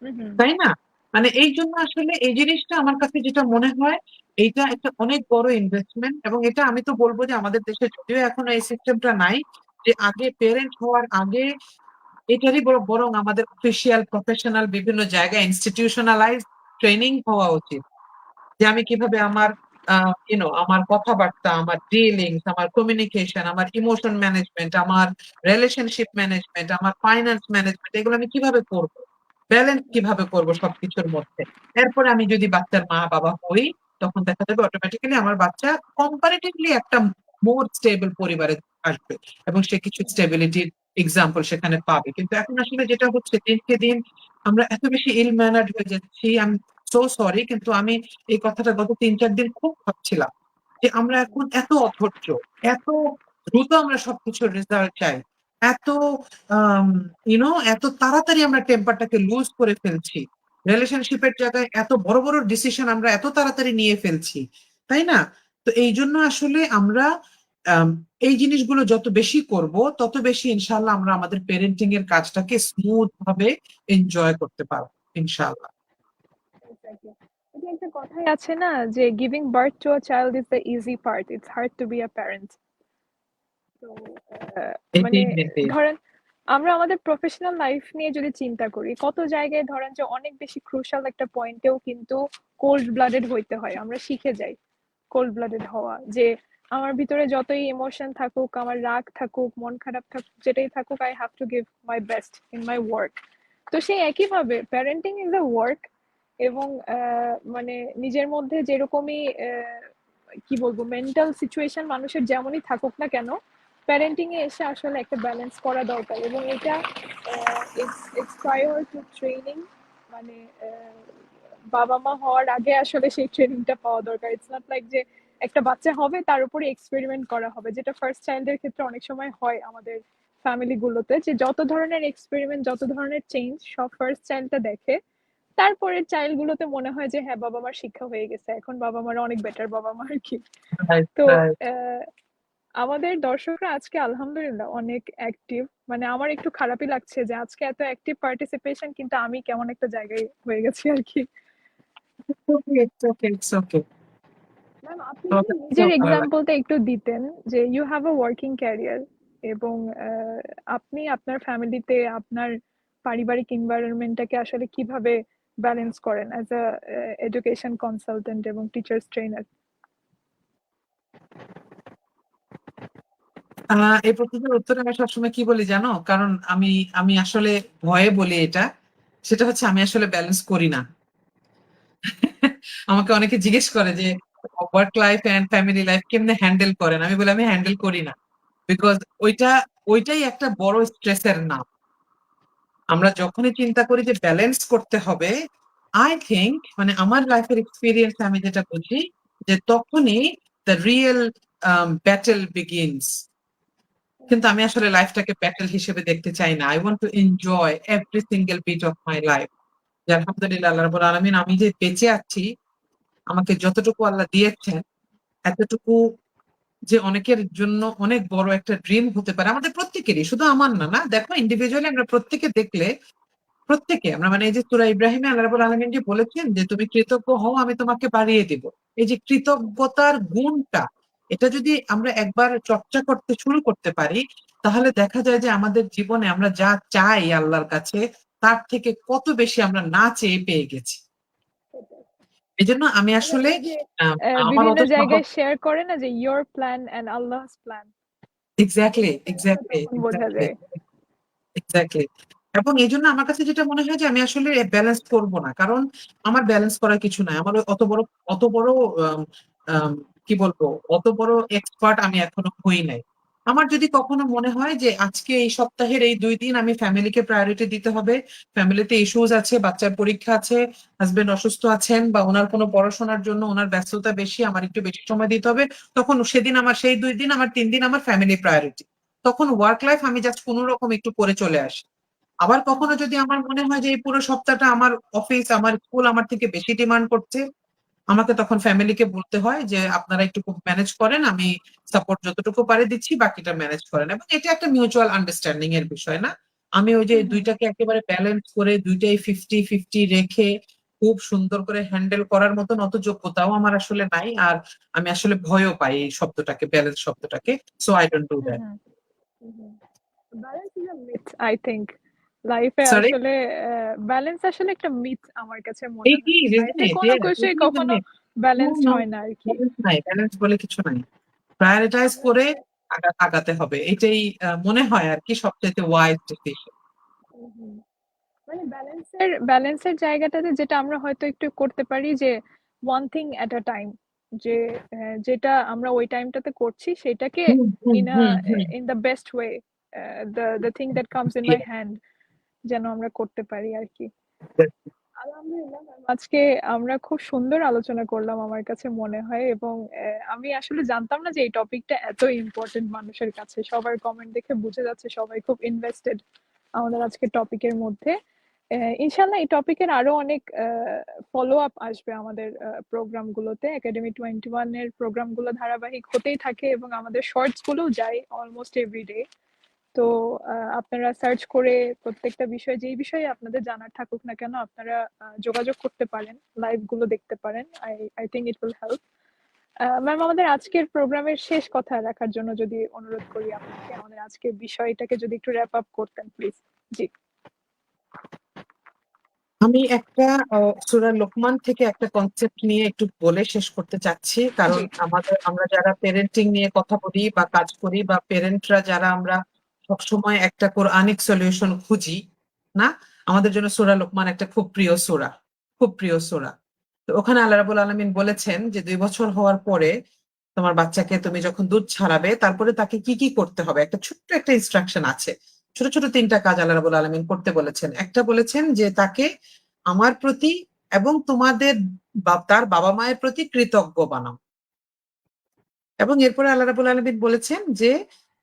হুম, হুম।
তাই না? মানে এই জন্য আসলে এই জিনিসটা আমার কাছে যেটা মনে হয়, এইটা একটা অনেক বড় ইনভেস্টমেন্ট, এবং এটা আমি তো বলবো যে আমাদের দেশে যদিও এখনো এই সিস্টেমটা নাই, যে আগে পেরেন্ট হওয়ার আগে এটারই বরং আমাদের অফিসিয়াল প্রফেশনাল বিভিন্ন জায়গায় ইনস্টিটিউশনালাইজ ট্রেনিং হওয়া উচিত, যে আমি কিভাবে আমার আমার কথাবার্তা, আমার ডিলিংস, আমার কমিউনিকেশন, আমার ইমোশন ম্যানেজমেন্ট, আমার রিলেশনশিপ ম্যানেজমেন্ট, আমার ফাইন্যান্স ম্যানেজমেন্ট, এগুলো আমি কিভাবে করব, ব্যালেন্স কিভাবে করব সবকিছুর মধ্যে। এরপরে আমি যদি বাচ্চার মা বাবা হই, তখন দেখা যাবে অটোমেটিক্যালি আমার বাচ্চা কম্পারেটিভলি একটা মোর স্টেবল পরিবারে আসবে, এবং সে কিছু স্টেবিলিটির এক্সাম্পল সেখানে পাবে। কিন্তু এখন আসলে যেটা হচ্ছে দিনকে দিন আমরা এত বেশি ইল ম্যানার্ড হয়ে যাচ্ছি, আমি সো সরি, কিন্তু আমি এই কথাটা গত 3-4 দিন খুব ভাবছিলাম, যে আমরা এখন এত অধৈর্য, এত দ্রুত আমরা সবকিছুর রেজাল্ট চাই, এত এত তাড়াতাড়ি আমরা টেম্পারটাকে লুজ করে ফেলছি, রিলেশনশিপের জায়গায় এত বড় বড় ডিসিশন আমরা এত তাড়াতাড়ি নিয়ে ফেলছি, তাই না? তো এই জন্য আসলে আমরা আম, এই জিনিসগুলো যত বেশি করব তত বেশি ইনশাল্লাহ আমরা আমাদের পেরেন্টিং এর কাজটাকে স্মুথ ভাবে এনজয় করতে পারবো, ইনশাল্লাহ।
Exactly. এটা একটা কথাই আছে না যে giving birth to a child is the easy part, it's hard to be a parent. তো মানে ধরেন আমরা আমাদের প্রফেশনাল লাইফ নিয়ে যদি চিন্তা করি, কত জায়গায় ধরেন যে অনেক বেশি ক্রুশাল একটা পয়েন্টেও কিন্তু কোল্ড ব্লাডেড হইতে হয়, আমরা শিখে যাই কোল্ড ব্লাডেড হওয়া, যে আমার ভিতরে যতই ইমোশন থাকুক, আমার রাগ থাকুক, মন খারাপ থাকুক, যেটাই থাকুক, I have to give my best in my work. তো সেই একইভাবে প্যারেন্টিং ইজ আ ওয়ার্ক। এবং মানে নিজের মধ্যে যেরকমই কি বলবো মেন্টাল সিচুয়েশন মানুষের যেমনই থাকুক না কেন, প্যারেন্টিং এ এসে আসলে একটা ব্যালেন্স করা দরকার, এবং এটা ইটস প্রায়োর টু ট্রেনিং। মানে বাবা মা হওয়ার আগে আসলে সেই ট্রেনিংটা পাওয়া দরকার। ইটস নট লাইক যে একটা বাচ্চা হবে তার উপরে এক্সপেরিমেন্ট করা হবে, যেটা ফার্স্ট চাইল্ডের ক্ষেত্রে অনেক সময় হয় আমাদের ফ্যামিলি গুলোতে, যে যত ধরনের এক্সপেরিমেন্ট, যত ধরনের চেঞ্জ সব ফার্স্ট চাইল্ডটা দেখে, তারপরের চাইল্ড গুলোতে মনে হয় যে হ্যাঁ বাবা মার শিক্ষা হয়ে গেছে, এখন বাবা মার অনেক বেটার বাবা মা আর কি।
রাইট,
তো
রাইট।
আহ, আমাদের দর্শকরা আজকে আলহামদুলিল্লাহ অনেক অ্যাক্টিভ। মানে আমার একটু খারাপই লাগছে যে আজকে এত অ্যাক্টিভ পার্টিসিপেশন, কিন্তু আমি কেমন একটা জায়গায় হয়ে গেছি আর কি।
Okay, it's okay, it's okay.
Ma'am আপনি যদি
তোমাকে
নিজের
দেখেও ভালো লাগে।
এক্সাম্পলটা একটু দিতেন, যে you have a working career, এবং আপনি আপনার ফ্যামিলিতে আপনার পারিবারিক এনভায়রনমেন্টটাকে আসলে কিভাবে ব্যালেন্স করেন অ্যাজ আ এডুকেশন কনসালটেন্ট এবং টিচার্স ট্রেনার।
এই প্রশ্নের উত্তরে আমি সবসময় কি বলি জানো? কারণ আমি আমি আসলে ভয়ে বলি এটা, সেটা হচ্ছে আমি আসলে ব্যালেন্স করি না। আমাকে অনেকে জিজ্ঞেস করে যে work life and family life কেমনে হ্যান্ডেল করেন, আমি বলি আমি হ্যান্ডেল করি না। বিকজ ওইটা ওইটাই একটা বড় স্ট্রেসের নাম। আমরা যখনই চিন্তা করি যে ব্যালেন্স করতে হবে, আই থিঙ্ক মানে আমার লাইফের এক্সপিরিয়েন্স আমি যেটা বুঝি যে তখনই দ্য রিয়েল ব্যাটেল বিগিনস। কিন্তু আমি আসলে লাইফটাকে ব্যাটেল হিসেবে দেখতে চাই না। I want to enjoy every single bit of my life. যে আলহামদুলিল্লাহ আল্লাহ রাব্বুল আলামিন আমি যে বেঁচে আছি, আমাকে যতটুকু আল্লাহ দিয়েছেন এতটুকু যে অনেকের জন্য অনেক বড় একটা ড্রিম হতে পারে, আমাদের প্রত্যেকেরই, শুধু আমার না। না দেখো, ইন্ডিভিজুয়ালি আমরা প্রত্যেকে দেখলে প্রত্যেকে আমরা মানে এই যে সূরা ইব্রাহিমে আল্লাহ রাব্বুল আলামিন যে বলেছেন যে তুমি কৃতজ্ঞ হও আমি তোমাকে বাড়িয়ে দিব, এই যে কৃতজ্ঞতার গুণটা, এটা যদি আমরা একবার চর্চা করতে শুরু করতে পারি, তাহলে দেখা যায় যে আমাদের জীবনে আমরা যা চাই আল্লাহর কাছে তার থেকে কত বেশি আমরা না চেয়ে পেয়ে গেছি। এই জন্য আমি
মানে
আসলে
ওই যে
আহ, আমার
বিভিন্ন
অত সহজ।
জায়গায় শেয়ার করে না যে your plan and Allah's plan,
exactly,
এটা আসলে
এক্স্যাক্টলি,
তখন বোঝা
এক্স্যাক্টলি,
যায়।
এক্স্যাক্টলি। এবং এই জন্য আমার কাছে যেটা মনে হয় যে আমি আসলে ব্যালেন্স করব না, কারণ আমার ব্যালেন্স করার কিছু নাই। আমার ওই অত বড় আম, আম, কি বলবো, অত বড় এক্সপার্ট আমি এখনো হই নাই। আমার যদি কখনো মনে হয় যে আজকে এই সপ্তাহের এই 2 দিন আমি ফ্যামিলিকে প্রায়োরিটি দিতে হবে, ফ্যামিলিতে ইস্যুজ আছে, বাচ্চার পরীক্ষা আছে, হাজবেন্ড অসুস্থ আছেন, বা ওনার কোনো পড়াশোনার জন্য ওনার ব্যস্ততা বেশি, আমার একটু বেশি সময় দিতে হবে, তখন সেদিন আমার সেই 2 দিন, আমার 3 দিন আমার ফ্যামিলি প্রায়োরিটি। তখন ওয়ার্ক লাইফ আমি জাস্ট কোনো রকম একটু করে চলে আসি। আবার কখনো যদি আমার মনে হয় যে এই পুরো সপ্তাহটা আমার অফিস, আমার স্কুল আমার থেকে বেশি ডিমান্ড করছে, আমাকে তখন ফ্যামিলিকে বলতে হয় যে আপনারা একটু ম্যানেজ করেন, আমি সাপোর্ট যতটুকু পারে দিচ্ছি, বাকিটা ম্যানেজ করেন। এবং এটা একটা মিউচুয়াল আন্ডারস্ট্যান্ডিং এর বিষয় না। আমি ওই যে
হুম হুম
দুইটাকে একেবারে ব্যালেন্স করে দুইটাই 50-50 রেখে খুব সুন্দর করে হ্যান্ডেল করার মতন অত যোগ্যতাও আমার আসলে নাই। আর আমি আসলে ভয়ও পাই এই শব্দটাকে, ব্যালেন্স শব্দটাকে। So I don't do
hmm
that.
Hmm hmm. Balance is a myth, I think. লাইফে
সরি,
আসলে ব্যালেন্স আসলে একটা মিথ আমার কাছে মনে
ঠিকই,
হয়।
isn't
লাইফে
it?
কোনো
Yes,
কিছুই
totally
কখনো
isn't it? No,
balanced
no,
হয় না আর কি।
balance নাই, ব্যালেন্স বলে কিছু নাই। প্রায়োরিটাইজ
আমরা
করে
আসলে
আগাতে হবে, এটাই মনে হয় আর কি সবচেয়ে ওয়াইজ ডিসিশন।
হুম, হুম। মানে ব্যালেন্সের জায়গাটাতে যেটা আমরা হয়তো একটু করতে পারি যে one thing at a time, যে যেটা আমরা ওই টাইমটাতে করছি সেটাকে
hmm, hmm,
in a
hmm, hmm.
In the best way, the thing that comes in my
Yes,
hand, যেন আমরা করতে পারি আর কি।
yes.
আলহামদুলিল্লাহ ম্যাম, আজকে আমরা খুব সুন্দর আলোচনা করলাম আমার কাছে মনে হয়, এবং আমি আসলে জানতাম না যে এই টপিকটা এত ইম্পর্টেন্ট মানুষের কাছে। সবার কমেন্ট দেখে বুঝে যাচ্ছে সবাই খুব ইনভেস্টেড আমাদের আজকের টপিকের মধ্যে। ইনশাল্লাহ এই টপিকের আরো অনেক ফলো আপ আসবে আমাদের প্রোগ্রামগুলোতে। একাডেমি 21 এর প্রোগ্রামগুলো ধারাবাহিক হতেই থাকে এবং আমাদের শর্টস গুলোও যায় অলমোস্ট এভরিডে। তো আপনারা সার্চ করে প্রত্যেকটা বিষয়, যেই বিষয়ে আপনাদের জানার থাকুক না কেন, আপনারা যোগাযোগ করতে পারেন, লাইভ গুলো দেখতে পারেন। I think it will help. Ma'am, আমাদের আজকের প্রোগ্রামের শেষ কথা রাখার জন্য যদি অনুরোধ করি আপনাকে, আমাদের আজকের বিষয়টাকে যদি একটু র্যাপ আপ করতেন প্লিজ। জি।
আমি একটা সূরা লোকমান থেকে একটা কনসেপ্ট নিয়ে একটু বলে শেষ করতে চাচ্ছি, কারণ
জি।
আমরা যারা পেরেন্টিং নিয়ে কথা বলি বা কাজ করি, বা পেরেন্টরা যারা আমরা সবসময় একটা কোরআনিক সলিউশন খুঁজি, না, আমাদের জন্য সূরা লোকমান একটা খুব প্রিয় সূরা, খুব প্রিয় সূরা। তো ওখানে আল্লাহ রাব্বুল আলামিন বলেছেন যে 2 বছর হওয়ার পরে তোমার বাচ্চাকে তুমি যখন দুধ ছাড়াবে, তারপরে তাকে কি কি করতে হবে, একটা ছোট্ট একটা ইনস্ট্রাকশন আছে। ছোট ছোট 3টা কাজ আল্লাহ রাব্বুল আলামিন করতে বলেছেন। একটা বলেছেন যে তাকে আমার প্রতি এবং তোমাদের তার বাবা মায়ের প্রতি কৃতজ্ঞ বানাও। এবং এরপরে আল্লাহ রাব্বুল আলামিন বলেছেন যে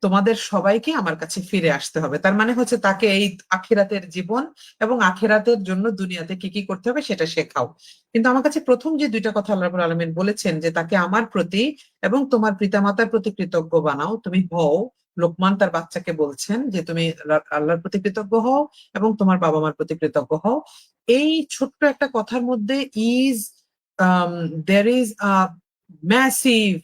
তোমাদের সবাইকে আমার কাছে ফিরে আসতে হবে। তার মানে হচ্ছে তাকে এই আখিরাতের জীবন এবং আখিরাতের জন্য দুনিয়াতে কি কি করতে হবে সেটা শেখাও। কিন্তু আমার কাছে প্রথম যে 2টা কথা আল্লাহ রাব্বুল আলামিন বলেছেন যে তাকে আমার প্রতি এবং তোমার পিতামাতার প্রতি কৃতজ্ঞ বানাও, তুমি হও। লোকমান তার বাচ্চাকে বলছেন যে তুমি আল্লাহর প্রতি কৃতজ্ঞ হও এবং তোমার বাবা মার প্রতি কৃতজ্ঞ হও। এই ছোট্ট একটা কথার মধ্যে is there is a massive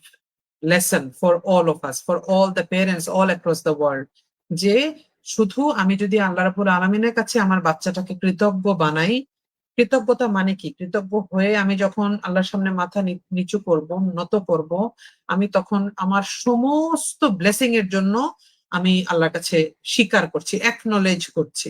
lesson for all of us, for all the parents all across the world, যে শুধু আমি যদি আল্লাহ রাব্বুল আলামিনের কাছে আমার বাচ্চাটাকে কৃতজ্ঞ বানাই, কৃতজ্ঞতা মানে কি, কৃতজ্ঞ হয়ে আমি যখন আল্লাহর সামনে মাথা নিচু করব, নত করব, আমি তখন আমার সমস্ত ব্লেসিং এর জন্য আমি আল্লাহর কাছে স্বীকার করছি, অ্যাকনলেজ করছি।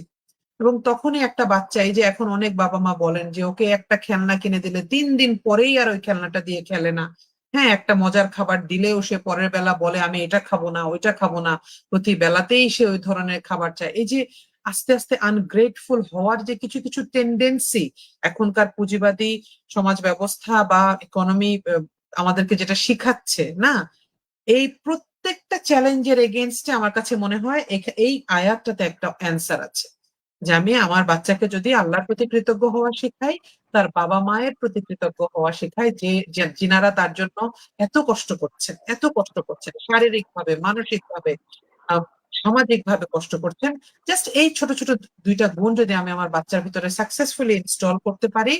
এবং তখনই একটা বাচ্চা, এই যে এখন অনেক বাবা মা বলেন যে ওকে একটা খেলনা কিনে দিলে 3 দিন পরেই আর ওই খেলনাটা দিয়ে খেলে না। হ্যাঁ, একটা মজার খাবার দিলেও সে পরের বেলা বলে আমি এটা খাবো না, ওইটা খাবো না, প্রতি বেলাতেই সে ওই ধরনের খাবার চায়। এই যে আস্তে আস্তে আনগ্রেটফুল হওয়ার যে কিছু কিছু টেন্ডেন্সি এখনকার পুঁজিবাদী সমাজ ব্যবস্থা বা ইকোনমি আমাদেরকে যেটা শিখাচ্ছে না, এই প্রত্যেকটা চ্যালেঞ্জের এগেনস্টে আমার কাছে মনে হয় এই আয়াতটাতে একটা অ্যান্সার আছে, যে আমি আমার বাচ্চাকে যদি আল্লাহর প্রতি কৃতজ্ঞ হওয়া শেখাই, তার বাবা মায়ের প্রতি কৃতজ্ঞ হওয়া শেখাই, যিনারা তার জন্য এত কষ্ট করছেন শারীরিক ভাবে, মানসিক ভাবে, সামাজিক ভাবে কষ্ট করছেন। জাস্ট এই ছোট ছোট দুইটা গুণ যদি আমি আমার বাচ্চার ভিতরে সাকসেসফুলি ইনস্টল করতে পারি,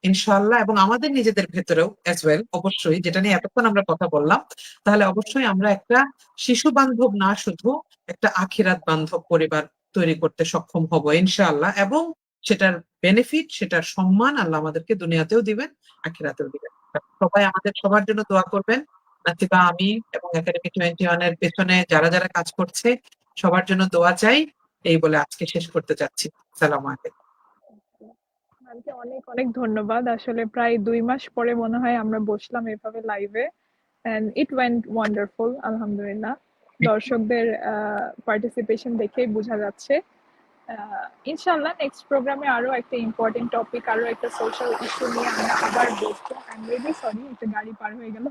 ইনশাআল্লাহ, এবং আমাদের নিজেদের ভেতরেও অ্যাজ ওয়েল, অবশ্যই, যেটা নিয়ে এতক্ষণ আমরা কথা বললাম, তাহলে অবশ্যই আমরা একটা শিশু বান্ধব না, শুধু একটা আখিরাত বান্ধব পরিবার তৈরি করতে সক্ষম হব ইনশাআল্লাহ। এবং সেটার বেনিফিট, সেটার সম্মান আল্লাহ আমাদেরকে দুনিয়াতেও দিবেন, আখিরাতেও দিবেন। সবাই আমাদের সবার জন্য দোয়া করবেন। নাতিবা, আমি এবং একাডেমি 21 এর পেছনে যারা যারা কাজ করছে সবার জন্য দোয়া চাই। এই বলে আজকে শেষ করতে চাচ্ছি। আসসালামু আলাইকুম।
ম্যামকে অনেক অনেক ধন্যবাদ। আসলে প্রায় ২ মাস পরে মনে হয় আমরা বসলাম এভাবে লাইভে। অ্যান্ড ইট ওয়েন্ট ওয়ান্ডারফুল, আলহামদুলিল্লাহ। দর্শকদের পার্টিসিপেশন দেখেই বোঝা যাচ্ছে। ইনশাআল্লাহ নেক্সট প্রোগ্রামে আরো একটা ইম্পর্টেন্ট টপিক, আরো একটা সোশ্যাল ইস্যু নিয়ে আমরা আবার বসবো। আই এম রিয়েলি সরি, একটা গাড়ি পার হয়ে গেল।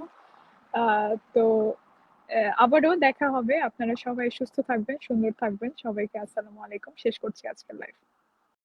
তো আবারও দেখা হবে। আপনারা সবাই সুস্থ থাকবেন, সুন্দর থাকবেন। সবাইকে আসসালামু আলাইকুম। শেষ করছি আজকের লাইভ।